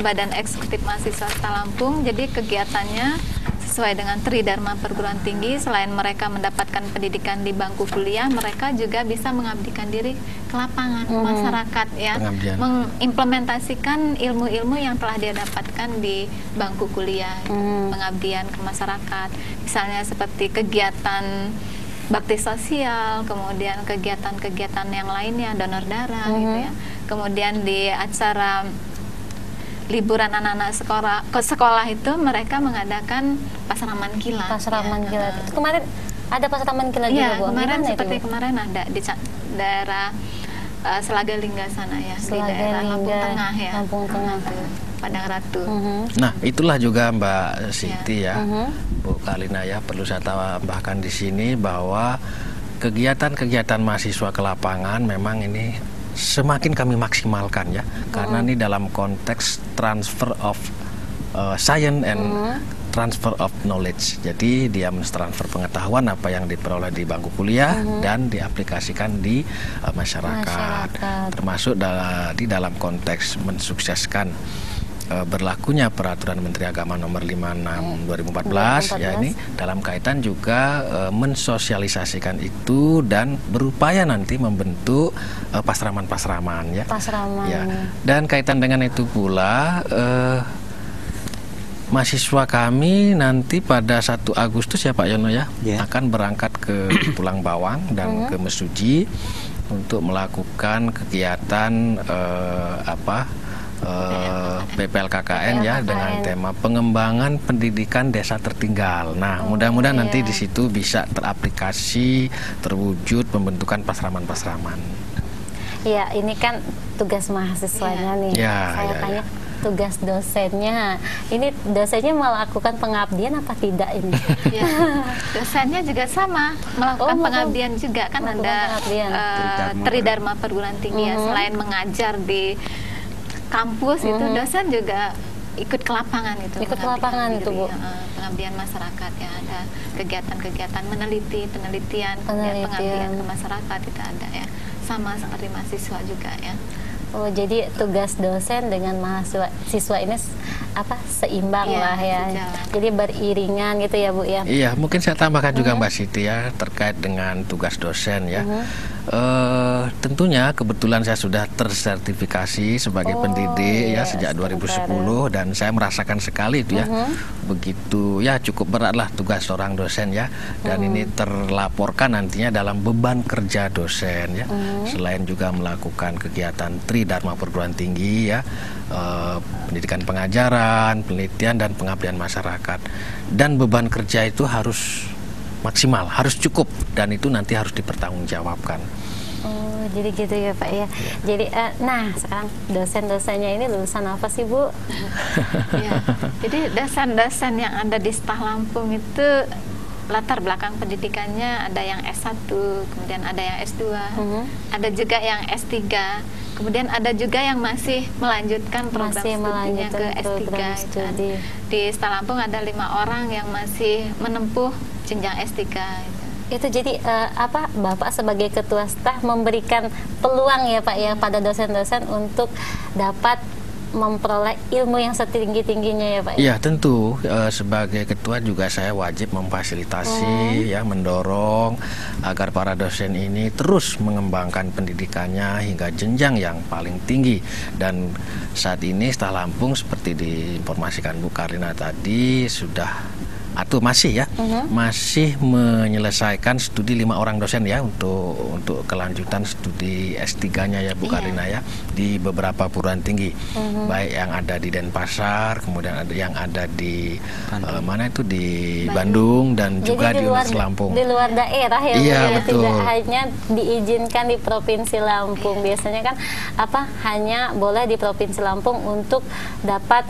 Badan Eksekutif Mahasiswa Staf Lampung. Jadi kegiatannya sesuai dengan Tridharma Perguruan Tinggi. Selain mereka mendapatkan pendidikan di bangku kuliah, mereka juga bisa mengabdikan diri ke lapangan masyarakat ya, mengimplementasikan ilmu-ilmu yang telah dia dapatkan di bangku kuliah, pengabdian ke masyarakat. Misalnya seperti kegiatan bakti sosial, kemudian kegiatan-kegiatan yang lainnya, donor darah gitu ya. Kemudian di acara liburan anak-anak sekolah itu mereka mengadakan pasraman kilat. Pasraman kilat. Itu kemarin ada pasraman kilat juga Bu. Kemarin seperti kemarin ada di daerah Selagalingga sana ya, di daerah Lampung Tengah ya. Lampung Tengah. Padang Ratu. Nah, itulah juga Mbak Siti ya, Bu Kalina ya, perlu saya tambahkan di sini bahwa kegiatan-kegiatan mahasiswa ke lapangan memang ini semakin kami maksimalkan ya, karena ini dalam konteks transfer of science and transfer of knowledge. Jadi dia mentransfer pengetahuan apa yang diperoleh di bangku kuliah dan diaplikasikan di masyarakat. Termasuk di dalam konteks mensukseskan berlakunya Peraturan Menteri Agama Nomor 56 2014 ya, ini dalam kaitan juga mensosialisasikan itu dan berupaya nanti membentuk pasraman-pasraman ya. Ya. Dan kaitan dengan itu pula mahasiswa kami nanti pada 1 Agustus ya Pak Yono ya, akan berangkat ke Pulang Bawang dan ke Mesuji untuk melakukan kegiatan PPLKKN ya, dengan tema pengembangan pendidikan desa tertinggal. Nah, mudah-mudahan nanti di situ bisa teraplikasi, terwujud pembentukan pasraman-pasraman. Ya, ini kan tugas mahasiswanya nih. Saya tanya tugas dosennya. Ini dosennya melakukan pengabdian apa tidak ini? Dosennya juga sama, melakukan pengabdian juga kan, ada Tridharma Perguruan Tinggi ya, selain mengajar di kampus itu dosen juga ikut ke lapangan itu. Ikut ke lapangan itu, Bu. Pengabdian masyarakat ya, ada kegiatan-kegiatan penelitian, pengabdian ke masyarakat itu ada ya. Sama seperti mahasiswa juga ya. Oh, jadi tugas dosen dengan mahasiswa ini seimbang lah ya. Jadi beriringan gitu ya, Bu ya. Iya, mungkin saya tambahkan juga Mbak Siti ya, terkait dengan tugas dosen ya. Tentunya kebetulan saya sudah tersertifikasi sebagai pendidik ya sejak 2010 dan saya merasakan sekali itu ya, begitu ya, cukup beratlah tugas seorang dosen ya, dan ini terlaporkan nantinya dalam beban kerja dosen ya, selain juga melakukan kegiatan Tridharma Perguruan Tinggi ya, pendidikan pengajaran, penelitian dan pengabdian masyarakat, dan beban kerja itu harus maksimal, harus cukup, dan itu nanti harus dipertanggungjawabkan. Oh, jadi gitu ya Pak ya. Jadi, nah sekarang dosen-dosennya ini lulusan apa sih Bu? Ya, jadi dosen-dosen yang ada di Staf Lampung itu latar belakang pendidikannya ada yang S1, kemudian ada yang S2, ada juga yang S3, kemudian ada juga yang masih melanjutkan program studinya ke S3. Di Staf Lampung ada 5 orang yang masih menempuh jenjang S3. Itu jadi Bapak sebagai ketua staf memberikan peluang ya Pak ya pada dosen-dosen untuk dapat memperoleh ilmu yang setinggi-tingginya ya Pak? Iya tentu, sebagai ketua juga saya wajib memfasilitasi ya, mendorong agar para dosen ini terus mengembangkan pendidikannya hingga jenjang yang paling tinggi. Dan saat ini Staf Lampung seperti diinformasikan Bu Karina tadi sudah atau masih ya, masih menyelesaikan studi 5 orang dosen ya untuk kelanjutan studi S3-nya ya Bu Karina ya, di beberapa perguruan tinggi, baik yang ada di Denpasar, kemudian ada yang ada di mana itu di Bandung dan juga di Lampung. Di luar daerah ya, iya, betul. Tidak hanya diizinkan di Provinsi Lampung. Biasanya kan hanya boleh di Provinsi Lampung untuk dapat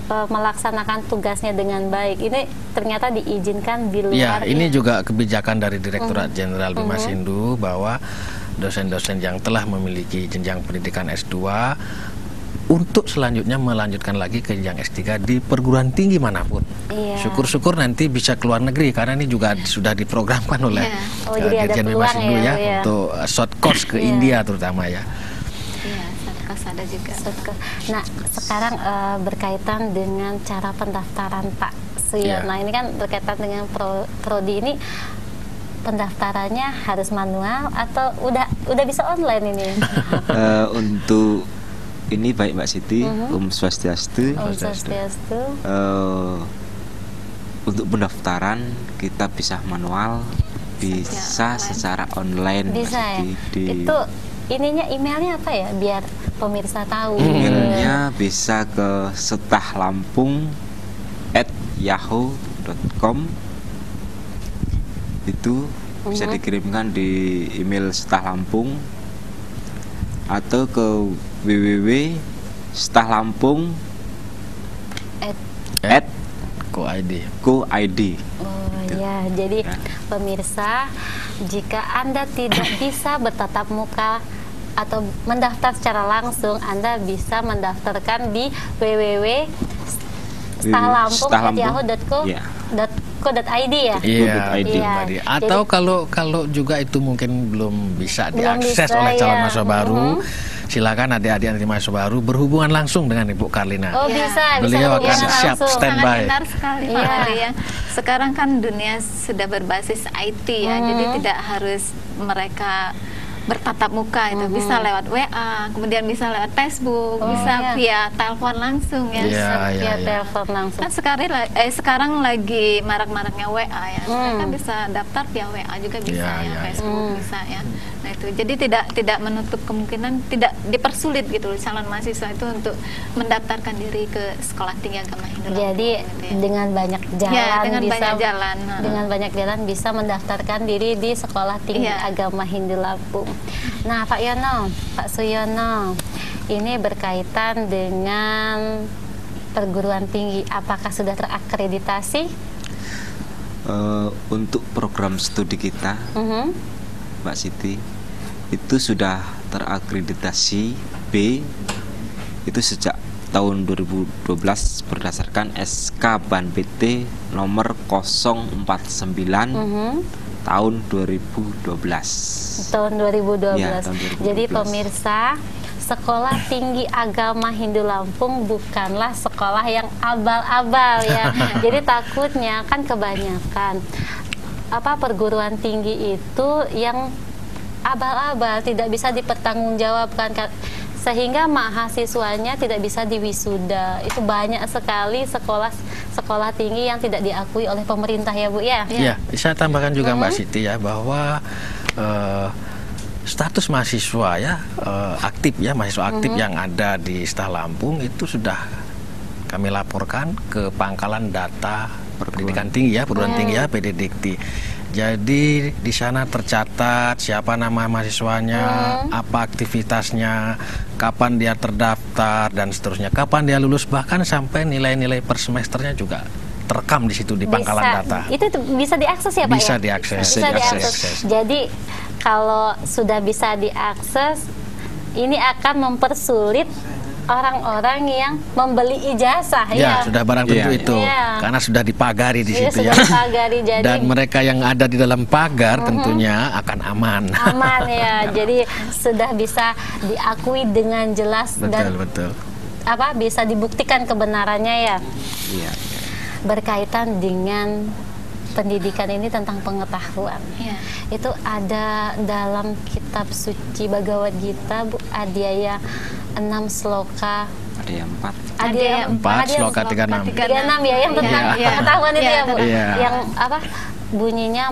melaksanakan tugasnya dengan baik. Ini ternyata diizinkan di luar. Ya, ini juga kebijakan dari Direktorat Jenderal Bimasindu bahwa dosen-dosen yang telah memiliki jenjang pendidikan S2 untuk selanjutnya melanjutkan lagi ke jenjang S3 di perguruan tinggi manapun. Syukur-syukur nanti bisa keluar negeri, karena ini juga sudah diprogramkan oleh Dirjen Bimasindu ya, untuk short course ke India terutama ya. Ada juga. Nah, sekarang berkaitan dengan cara pendaftaran Pak Suyono. Nah, ini kan berkaitan dengan prodi ini, pendaftarannya harus manual atau udah bisa online ini? Untuk ini baik Mbak Siti, Swastiastu. Untuk pendaftaran kita bisa manual, bisa secara online. Bisa ya? Itu ininya emailnya apa ya biar pemirsa tahu? Emailnya bisa ke stahlampung@yahoo.com. Itu bisa dikirimkan di email Staf Lampung. atau ke www.stahlampung @co.id. Oh ya, jadi pemirsa, jika Anda tidak bisa bertatap muka atau mendaftar secara langsung, Anda bisa mendaftarkan di www.stahlampung@yahoo.co.id ya. Iya. Atau kalau juga itu mungkin belum bisa diakses oleh calon mahasiswa baru, silakan adik-adik nanti mahasiswa baru berhubungan langsung dengan Ibu Karlina. Oh bisa. Beliau akan siap standby. Benar sekali Pak Ari ya. Sekarang kan dunia sudah berbasis IT ya, jadi tidak harus mereka bertatap muka itu, bisa lewat WA, kemudian bisa lewat Facebook, bisa via telepon langsung ya. Via telepon langsung. Kan sekarang lagi marak-maraknya WA ya. Mereka bisa daftar via WA juga bisa Facebook bisa ya. Nah itu jadi tidak menutup kemungkinan, tidak dipersulit gitu loh calon mahasiswa itu untuk mendaftarkan diri ke Sekolah Tinggi Agama Hindu. Jadi dengan banyak jalan dengan banyak jalan bisa mendaftarkan diri di Sekolah Tinggi Agama Hindu Lampung. Nah Pak Yono, Pak Suyono, ini berkaitan dengan perguruan tinggi, apakah sudah terakreditasi? Untuk program studi kita, Mbak Siti, itu sudah terakreditasi B itu sejak tahun 2012 berdasarkan SK Ban PT nomor 049 tahun 2012. Tahun 2012. Ya, tahun 2012. Jadi pemirsa, Sekolah Tinggi Agama Hindu Lampung bukanlah sekolah yang abal-abal ya. Jadi takutnya kan kebanyakan perguruan tinggi itu yang abal-abal, tidak bisa dipertanggungjawabkan, sehingga mahasiswanya tidak bisa diwisuda. Itu banyak sekali sekolah tinggi yang tidak diakui oleh pemerintah ya Bu ya. Iya, saya tambahkan juga Mbak Siti ya, bahwa status mahasiswa ya aktif ya, mahasiswa aktif yang ada di Stahlampung itu sudah kami laporkan ke Pangkalan Data Pendidikan Tinggi ya, perguruan tinggi ya, PD Dikti. Jadi di sana tercatat siapa nama mahasiswanya, apa aktivitasnya, kapan dia terdaftar dan seterusnya, kapan dia lulus, bahkan sampai nilai-nilai per semesternya juga terekam di situ di Pangkalan Data. Itu bisa diakses ya Pak? Bisa diakses. Bisa diakses. Jadi kalau sudah bisa diakses, ini akan mempersulit orang-orang yang membeli ijazah ya. Sudah barang tentu itu karena sudah dipagari di situ ya. Dipagari, jadi, dan mereka yang ada di dalam pagar tentunya akan aman ya. Jadi sudah bisa diakui dengan jelas dan bisa dibuktikan kebenarannya ya. Berkaitan dengan pendidikan ini tentang pengetahuan. Itu ada dalam kitab suci Bhagavad Gita Bu, Adhyaya 6 sloka. Adhyaya 4 sloka 36 ya, yang tentang pengetahuan itu ya Bu. Yang bunyinya,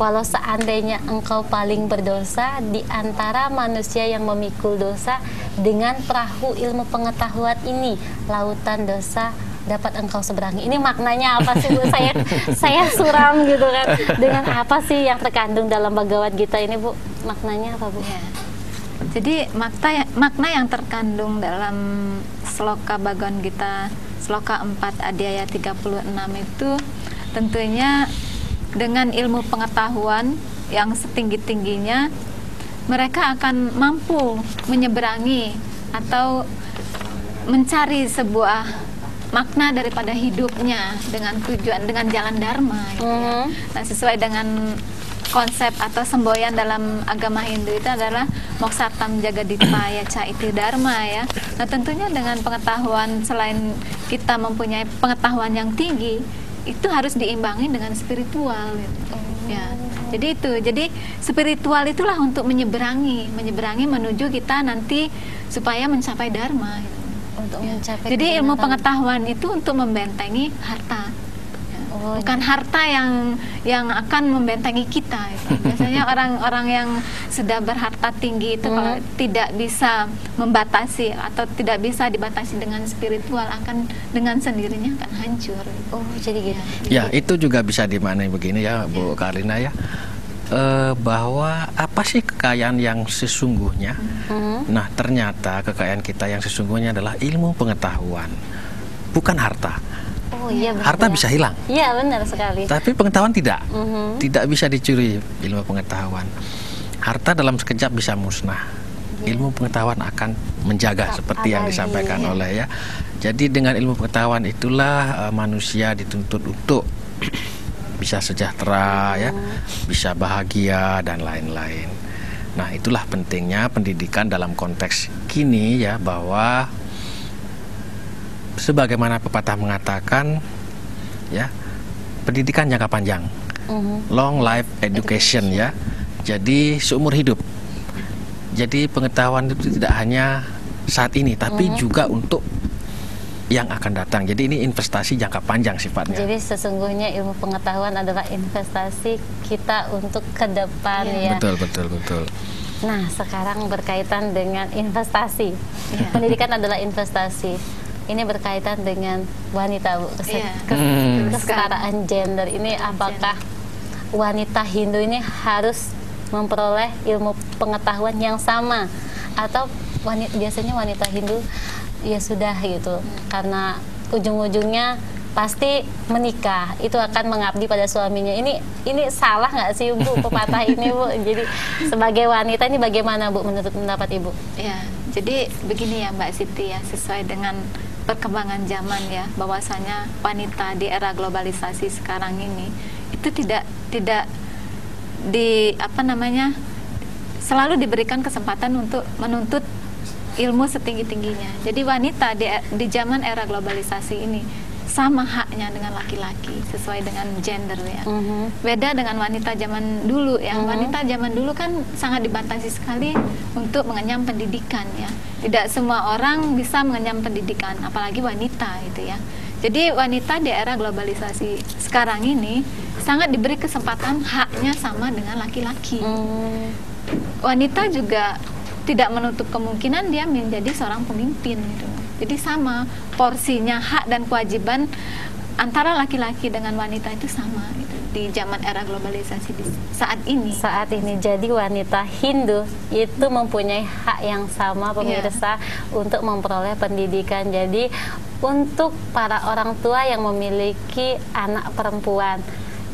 walau seandainya engkau paling berdosa di antara manusia yang memikul dosa, dengan perahu ilmu pengetahuan ini lautan dosa dapat engkau seberangi. Ini maknanya apa sih Bu? Saya suram gitu kan. Dengan apa sih yang terkandung dalam Bhagavad Gita ini Bu? Maknanya apa Bu? Jadi makna yang terkandung dalam sloka Bhagavad Gita sloka 4 Adhyaya 36 itu tentunya dengan ilmu pengetahuan yang setinggi-tingginya mereka akan mampu menyeberangi atau mencari sebuah makna daripada hidupnya dengan tujuan, dengan jalan dharma gitu ya. Nah, sesuai dengan konsep atau semboyan dalam agama Hindu itu adalah moksatam jagadipaya ca iti dharma ya. Nah, tentunya dengan pengetahuan, selain kita mempunyai pengetahuan yang tinggi, itu harus diimbangi dengan spiritual gitu. Ya. Jadi spiritual itulah untuk menyeberangi menuju kita nanti supaya mencapai dharma gitu. Jadi ilmu pengetahuan itu untuk membentengi harta, bukan harta yang akan membentengi kita. Biasanya orang-orang yang sudah berharta tinggi itu kalau tidak bisa membatasi atau tidak bisa dibatasi dengan spiritual, akan dengan sendirinya akan hancur. Jadi gitu. Ya, itu juga bisa dimaknai begini ya Bu Karlina ya. bahwa apa sih kekayaan yang sesungguhnya. Nah, ternyata kekayaan kita yang sesungguhnya adalah ilmu pengetahuan, bukan harta. Oh iya, benar. Harta bisa hilang. Iya, benar sekali. Tapi pengetahuan tidak. Tidak bisa dicuri ilmu pengetahuan. Harta dalam sekejap bisa musnah. Ilmu pengetahuan akan menjaga seperti yang disampaikan oleh ya. Jadi dengan ilmu pengetahuan itulah manusia dituntut untuk bisa sejahtera ya, bisa bahagia dan lain-lain. Nah, itulah pentingnya pendidikan dalam konteks kini ya, bahwa sebagaimana pepatah mengatakan ya, pendidikan jangka panjang. Long life education ya. Jadi seumur hidup. Jadi pengetahuan itu tidak hanya saat ini tapi juga untuk yang akan datang. Jadi ini investasi jangka panjang sifatnya. Jadi sesungguhnya ilmu pengetahuan adalah investasi kita untuk ke depan ya. Betul. Nah, sekarang berkaitan dengan investasi. Pendidikan adalah investasi. Ini berkaitan dengan wanita, Bu. Kesetaraan gender ini, apakah wanita Hindu ini harus memperoleh ilmu pengetahuan yang sama, atau biasanya wanita Hindu ya sudah gitu, karena ujung-ujungnya pasti menikah, itu akan mengabdi pada suaminya. Ini salah nggak sih, Bu, pepatah ini, Bu? Jadi sebagai wanita ini bagaimana, Bu, menurut pendapat Ibu? Ya, jadi begini ya Mbak Siti ya, sesuai dengan perkembangan zaman ya, bahwasanya wanita di era globalisasi sekarang ini itu tidak selalu diberikan kesempatan untuk menuntut ilmu setinggi-tingginya. Jadi wanita di zaman era globalisasi ini sama haknya dengan laki-laki sesuai dengan gender ya. Beda dengan wanita zaman dulu ya. Wanita zaman dulu kan sangat dibatasi sekali untuk mengenyam pendidikan ya. Tidak semua orang bisa mengenyam pendidikan, apalagi wanita gitu ya. Jadi wanita di era globalisasi sekarang ini sangat diberi kesempatan, haknya sama dengan laki-laki. Wanita juga tidak menutup kemungkinan dia menjadi seorang pemimpin gitu. Jadi sama porsinya hak dan kewajiban antara laki-laki dengan wanita itu sama gitu, di zaman era globalisasi saat ini. Jadi wanita Hindu itu mempunyai hak yang sama, pemirsa, untuk memperoleh pendidikan. Jadi untuk para orang tua yang memiliki anak perempuan,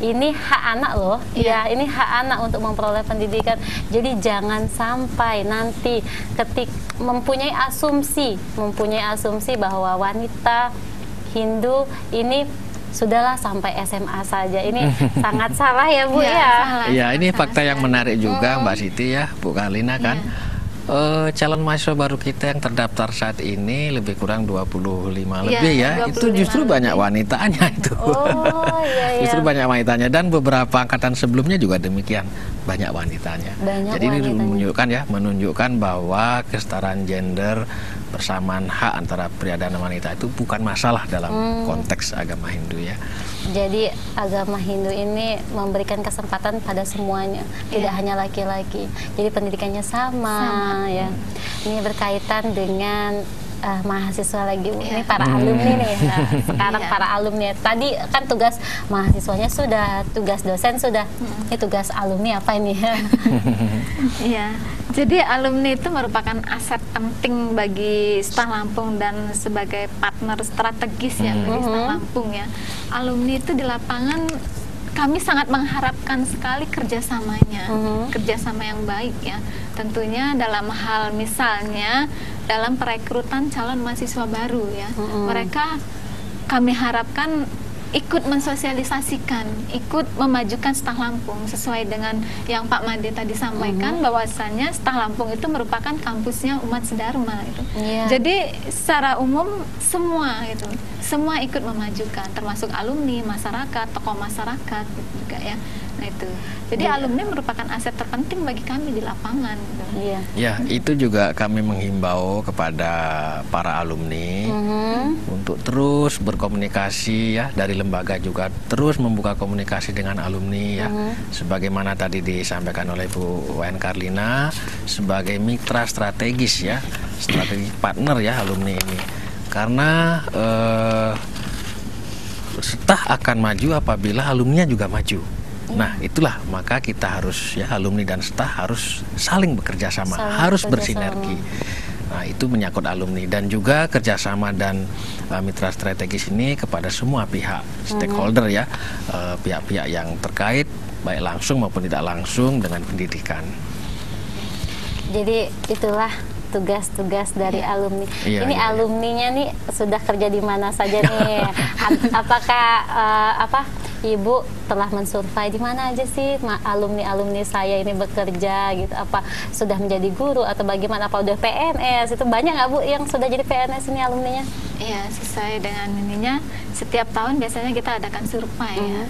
ini hak anak loh, ya ini hak anak untuk memperoleh pendidikan. Jadi jangan sampai nanti mempunyai asumsi bahwa wanita Hindu ini sudahlah sampai SMA saja. Ini sangat salah ya, Bu ya. Iya, ini fakta yang menarik juga Mbak Siti ya, Bu Karlina kan. Calon mahasiswa baru kita yang terdaftar saat ini lebih kurang 25 lebih ya. Itu justru banyak wanitanya itu. Justru banyak wanitanya, dan beberapa angkatan sebelumnya juga demikian, banyak wanitanya. Jadi ini menunjukkan bahwa kesetaraan gender, persamaan hak antara pria dan wanita itu bukan masalah dalam konteks agama Hindu ya. Jadi agama Hindu ini memberikan kesempatan pada semuanya, tidak hanya laki-laki. Jadi pendidikannya sama ya. Ini berkaitan dengan mahasiswa lagi, ini para alumni nih ya. Sekarang para alumni, tadi kan tugas mahasiswanya sudah, tugas dosen sudah, ini tugas alumni apa ini ya? Iya, jadi alumni itu merupakan aset penting bagi Staf Lampung dan sebagai partner strategis ya bagi Staf Lampung ya. Alumni itu di lapangan kami sangat mengharapkan sekali kerjasamanya, kerjasama yang baik ya. Tentunya dalam hal misalnya dalam perekrutan calon mahasiswa baru ya, mereka kami harapkan ikut mensosialisasikan, ikut memajukan Staf Lampung sesuai dengan yang Pak Made tadi sampaikan, bahwasannya Staf Lampung itu merupakan kampusnya umat sedharma itu. Jadi secara umum semua itu, semua ikut memajukan, termasuk alumni, masyarakat, tokoh masyarakat gitu juga ya. Nah itu, jadi alumni merupakan aset terpenting bagi kami di lapangan gitu. Ya, itu juga kami menghimbau kepada para alumni untuk terus berkomunikasi ya, dari lembaga juga terus membuka komunikasi dengan alumni ya, sebagaimana tadi disampaikan oleh Bu Wan Karlina, sebagai mitra strategis ya, strategi partner ya alumni ini, karena Staf akan maju apabila alumninya juga maju. Nah, itulah maka kita harus ya alumni dan staf harus saling bekerja sama, harus bersinergi. Nah, itu menyangkut alumni dan juga kerjasama dan mitra strategis ini kepada semua pihak stakeholder ya, pihak-pihak yang terkait baik langsung maupun tidak langsung dengan pendidikan. Jadi itulah tugas-tugas dari alumni. Ini alumninya nih sudah kerja di mana saja nih? Apakah Ibu telah mensurvei di mana aja sih alumni saya ini bekerja gitu? Apa sudah menjadi guru atau bagaimana? Apa udah PNS? Itu banyak nggak Bu yang sudah jadi PNS ini alumninya? Iya, sesuai dengan ininya. Setiap tahun biasanya kita adakan survei ya.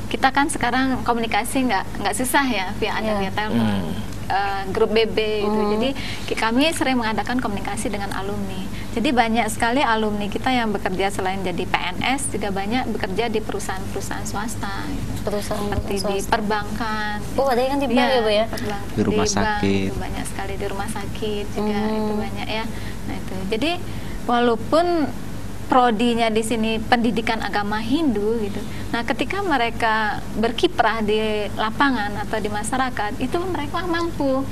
Kita kan sekarang komunikasi nggak susah ya via telepon. Grup BB itu. Jadi kami sering mengadakan komunikasi dengan alumni. Jadi banyak sekali alumni kita yang bekerja selain jadi PNS juga banyak bekerja di perusahaan-perusahaan swasta gitu. Seperti di perbankan. Oh, ada yang di bank ya Bu ya? Di rumah sakit. Itu banyak sekali di rumah sakit juga itu banyak ya. Nah itu. Jadi walaupun prodinya di sini pendidikan agama Hindu gitu. Nah, ketika mereka berkiprah di lapangan atau di masyarakat, itu mereka mampu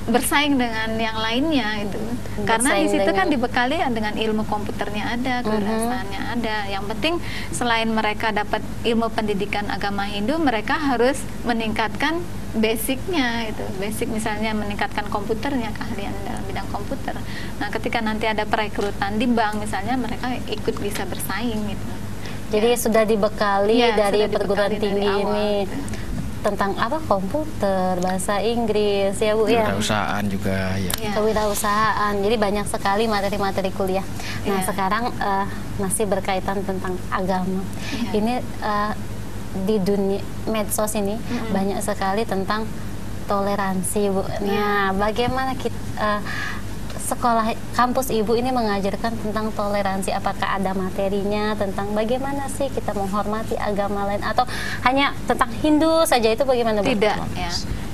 bersaing dengan yang lainnya itu. Karena di situ kan dibekali dengan ilmu komputernya ada, kewirausahaannya ada. Yang penting selain mereka dapat ilmu pendidikan agama Hindu, mereka harus meningkatkan basicnya itu, basic misalnya meningkatkan komputernya, keahlian dalam bidang komputer. Nah, ketika nanti ada perekrutan di bank misalnya, mereka ikut bisa bersaing gitu. Jadi sudah dibekali dari perguruan tinggi ini gitu. Tentang apa, komputer, bahasa Inggris ya Bu ya. Kewirausahaan juga ya. Kewirausahaan. Jadi banyak sekali materi-materi kuliah. Nah, sekarang masih berkaitan tentang agama. Ini di dunia medsos ini banyak sekali tentang toleransi Bu. Nah, bagaimana kita sekolah kampus Ibu ini mengajarkan tentang toleransi? Apakah ada materinya tentang bagaimana sih kita menghormati agama lain atau hanya tentang Hindu saja, itu bagaimana Bu? Tidak ya.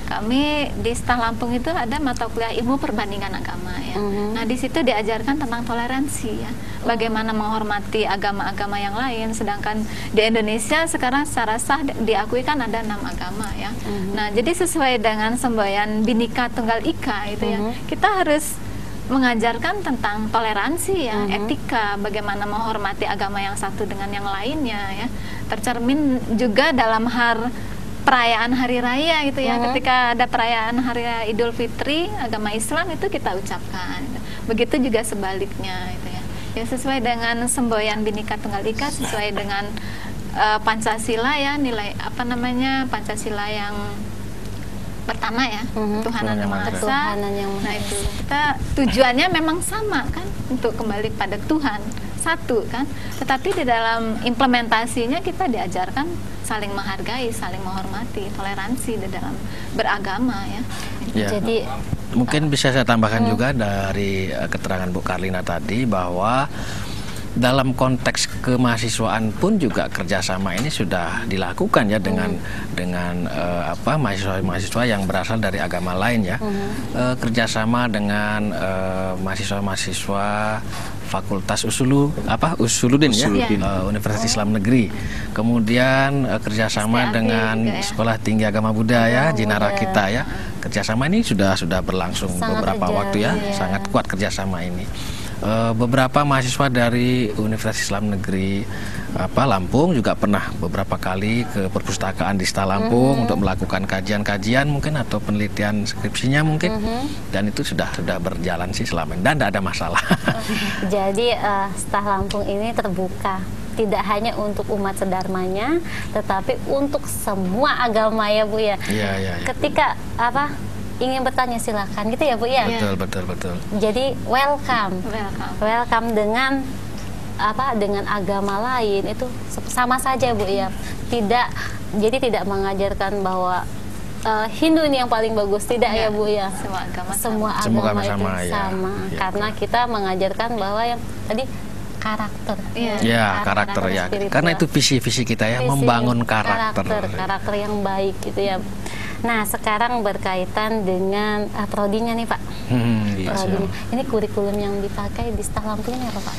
Kami di Staf Lampung itu ada mata kuliah ilmu perbandingan agama ya. Nah, di situ diajarkan tentang toleransi ya. Bagaimana menghormati agama-agama yang lain, sedangkan di Indonesia sekarang secara sah diakui kan ada 6 agama ya. Nah, jadi sesuai dengan semboyan Bhinneka Tunggal Ika itu ya. Kita harus mengajarkan tentang toleransi ya, etika, bagaimana menghormati agama yang satu dengan yang lainnya ya. Tercermin juga dalam perayaan hari raya gitu ya. Ketika ada perayaan hari raya Idul Fitri agama Islam itu kita ucapkan. Begitu juga sebaliknya itu ya. Ya sesuai dengan semboyan Bhinneka Tunggal Ika, sesuai dengan Pancasila ya, nilai Pancasila yang pertama ya, Tuhanan Yang Maha Esa. Nah itu kita tujuannya memang sama kan, untuk kembali pada Tuhan satu kan, tetapi di dalam implementasinya kita diajarkan saling menghargai, saling menghormati, toleransi di dalam beragama ya. Jadi mungkin bisa saya tambahkan juga dari keterangan Bu Karlina tadi bahwa dalam konteks kemahasiswaan pun juga kerjasama ini sudah dilakukan ya dengan mahasiswa-mahasiswa yang berasal dari agama lain ya. Kerjasama dengan mahasiswa-mahasiswa Fakultas Usuluddin ya, Universitas Islam Negeri. Kemudian kerjasama dengan Sekolah Tinggi Agama Budaya Jinara kita ya. Kerjasama ini sudah berlangsung beberapa waktu ya, sangat kuat kerjasama ini. Beberapa mahasiswa dari Universitas Islam Negeri Lampung juga pernah beberapa kali ke perpustakaan di Staf Lampung untuk melakukan kajian-kajian mungkin atau penelitian skripsinya mungkin, dan itu sudah berjalan sih selama ini dan tidak ada masalah. Jadi Staf Lampung ini terbuka tidak hanya untuk umat sedharmanya, tetapi untuk semua agama ya Bu ya. Iya. Ketika ingin bertanya silakan gitu ya Bu ya. Betul. Jadi welcome dengan dengan agama lain itu sama saja Bu ya. Tidak mengajarkan bahwa Hindu ini yang paling bagus, tidak ya Bu ya. Semua agama itu sama. Karena kita mengajarkan bahwa yang tadi karakter. Karakter ya. Karena itu visi kita ya, membangun karakter yang baik gitu ya. Nah, sekarang berkaitan dengan prodinya nih Pak. Prodinya. Ini kurikulum yang dipakai di Staf Lampung ini apa Pak?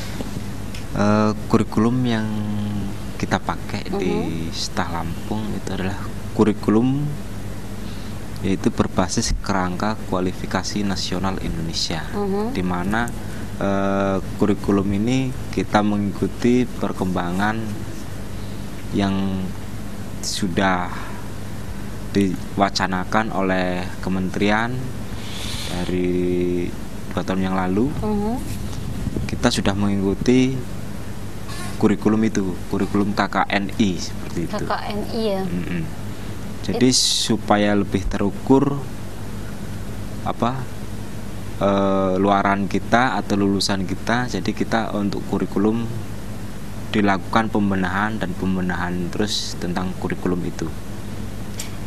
Kurikulum yang kita pakai di Stah Lampung itu adalah kurikulum, yaitu berbasis kerangka kualifikasi nasional Indonesia, di mana kurikulum ini kita mengikuti perkembangan yang sudah diwacanakan oleh kementerian dari 2 tahun yang lalu. Kita sudah mengikuti kurikulum itu, kurikulum KKNI seperti itu. KKNI ya. Jadi supaya lebih terukur luaran kita atau lulusan kita, jadi kita untuk kurikulum dilakukan pembenahan terus tentang kurikulum itu.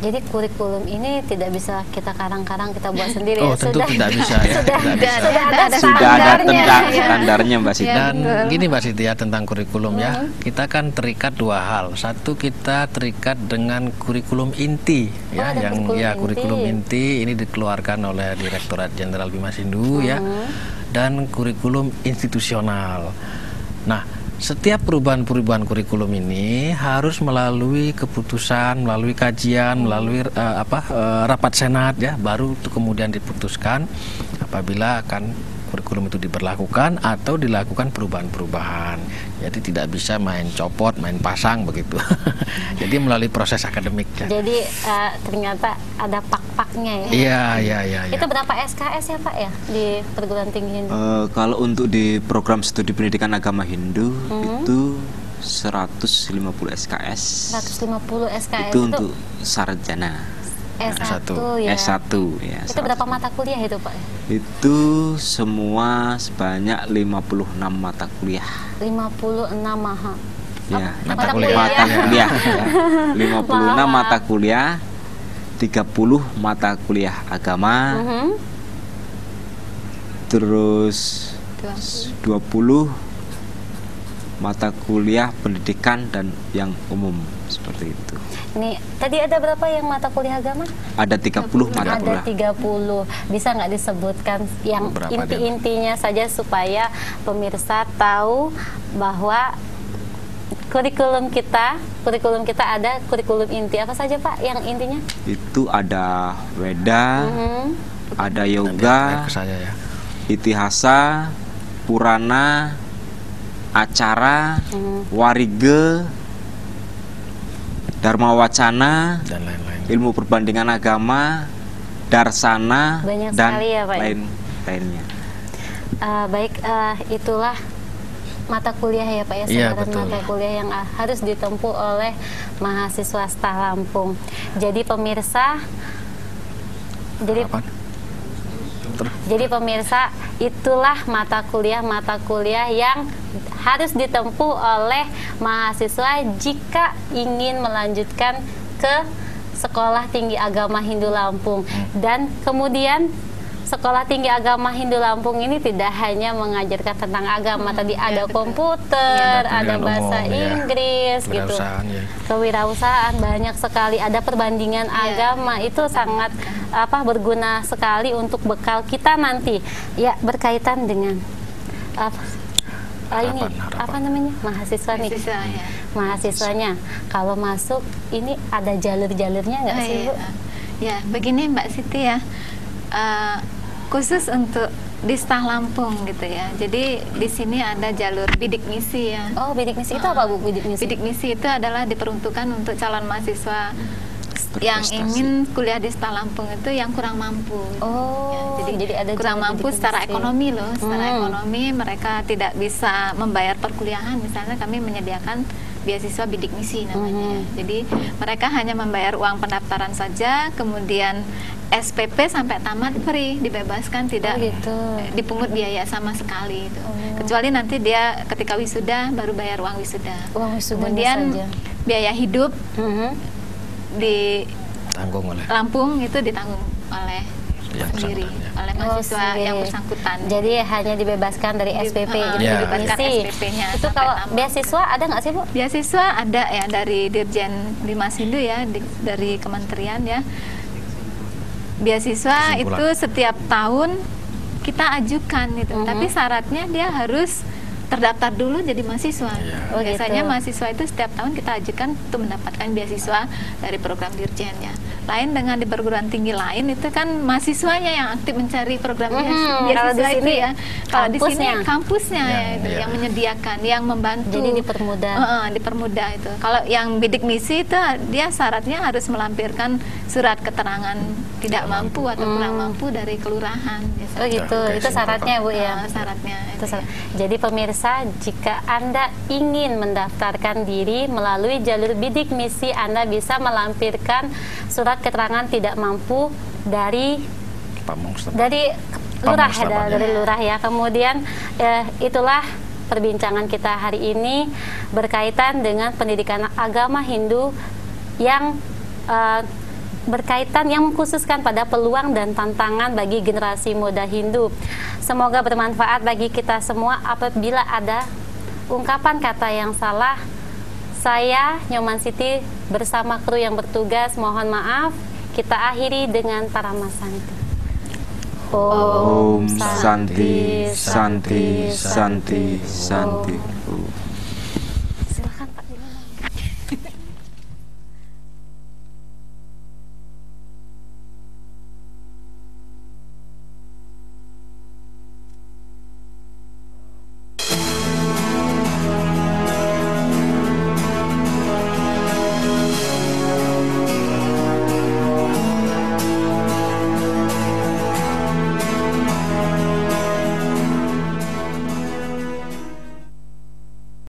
Jadi kurikulum ini tidak bisa kita karang-karang, kita buat sendiri. Oh, tentu tidak bisa ya. Sudah ada standarnya Mbak Siti. Dan gini Mbak Siti ya, tentang kurikulum ya, kita kan terikat 2 hal. Satu, kita terikat dengan kurikulum inti ya, kurikulum inti ini dikeluarkan oleh Direktorat Jenderal Bimasindu ya, dan kurikulum institusional. Nah, setiap perubahan kurikulum ini harus melalui keputusan, melalui kajian, melalui rapat senat ya, baru itu kemudian diputuskan apabila akan kurikulum itu diberlakukan atau dilakukan perubahan-perubahan. Jadi tidak bisa main copot, main pasang begitu. Jadi melalui proses akademik ya. Jadi ternyata ada pak-paknya ya. Iya. Itu berapa SKS ya Pak ya di perguruan tinggi Hindu? Kalau untuk di program studi pendidikan agama Hindu itu 150 SKS. 150 SKS itu untuk sarjana. S1 ya. S1 ya. Itu berapa mata kuliah itu Pak? Itu semua sebanyak 56 mata kuliah. 56 maha. Ya, mata kuliah ya. 56 mata kuliah, 30 mata kuliah agama. Terus 20 mata kuliah pendidikan dan yang umum, seperti itu. Ini tadi ada berapa yang mata kuliah agama? Ada 30 mata kuliah. Ada 30. Bisa nggak disebutkan yang inti-intinya saja supaya pemirsa tahu bahwa kurikulum kita ada kurikulum inti apa saja Pak yang intinya? Itu ada Weda, ada Yoga, Itihasa, Purana, Acara, Warige, Dharma Wacana, dan lain-lain. Ilmu perbandingan agama, Darsana, banyak dan sekali ya, Pak, lainnya. Baik, itulah mata kuliah ya Pak ya, sebaran mata kuliah yang harus ditempuh oleh mahasiswa Stah Lampung. Jadi pemirsa, jadi pemirsa, itulah mata kuliah yang harus ditempuh oleh mahasiswa jika ingin melanjutkan ke Sekolah Tinggi Agama Hindu Lampung. Dan kemudian Sekolah Tinggi Agama Hindu Lampung ini tidak hanya mengajarkan tentang agama, tadi ada komputer, ada bahasa Inggris gitu, kewirausahaan, banyak sekali, ada perbandingan agama. Itu sangat berguna sekali untuk bekal kita nanti ya, berkaitan dengan mahasiswa nih, mahasiswanya kalau masuk ini ada jalur-jalurnya nggak sih Bu? Ya begini Mbak Siti ya, khusus untuk di Stah Lampung gitu ya. Jadi di sini ada jalur bidik misi ya. Oh, bidik misi itu apa Bu? Bidik misi? Bidik misi itu adalah diperuntukkan untuk calon mahasiswa yang ingin kuliah di Stah Lampung itu yang kurang mampu. Oh, ya, jadi ada kurang mampu secara ekonomi loh. Secara ekonomi mereka tidak bisa membayar perkuliahan. Misalnya kami menyediakan beasiswa bidik misi namanya. Jadi mereka hanya membayar uang pendaftaran saja, kemudian SPP sampai tamat free, dibebaskan, tidak dipungut biaya sama sekali itu. Kecuali nanti dia ketika wisuda baru bayar uang wisuda. Kemudian saja. Biaya hidup di tanggung oleh Lampung itu ditanggung oleh sendiri oleh mahasiswa yang bersangkutan. Jadi hanya dibebaskan dari SPP gitu, dibebaskan SPP-nya. Itu kalau beasiswa ada nggak sih Bu? Beasiswa ada ya dari Dirjen Bimasindu ya, dari kementerian ya. Beasiswa itu setiap tahun kita ajukan itu, tapi syaratnya dia harus terdaftar dulu jadi mahasiswa. Oh, Biasanya gitu. mahasiswa itu setiap tahun kita ajukan untuk mendapatkan beasiswa dari program dirjennya. Lain dengan di perguruan tinggi lain itu kan mahasiswanya yang aktif mencari program kalau beasiswa di itu sini ya. Kalau di sini kampusnya. kampusnya ya, itu yang menyediakan, yang membantu. Jadi dipermudah. Dipermudah itu. Kalau yang bidik misi itu dia syaratnya harus melampirkan surat keterangan tidak mampu atau kurang mampu dari kelurahan. Oh gitu, itu syaratnya Bu ya. Syaratnya. Itu Jadi pemirsa, jika Anda ingin mendaftarkan diri melalui jalur bidik misi, Anda bisa melampirkan surat keterangan tidak mampu dari lurah ya, dari lurah ya. Kemudian itulah perbincangan kita hari ini berkaitan dengan pendidikan agama Hindu yang berkaitan yang mengkhususkan pada peluang dan tantangan bagi generasi muda Hindu. Semoga bermanfaat bagi kita semua. Apabila ada ungkapan kata yang salah, saya Nyoman Siti bersama kru yang bertugas mohon maaf. Kita akhiri dengan Paramasanti. Om Santi, Santi, Santi, Santi.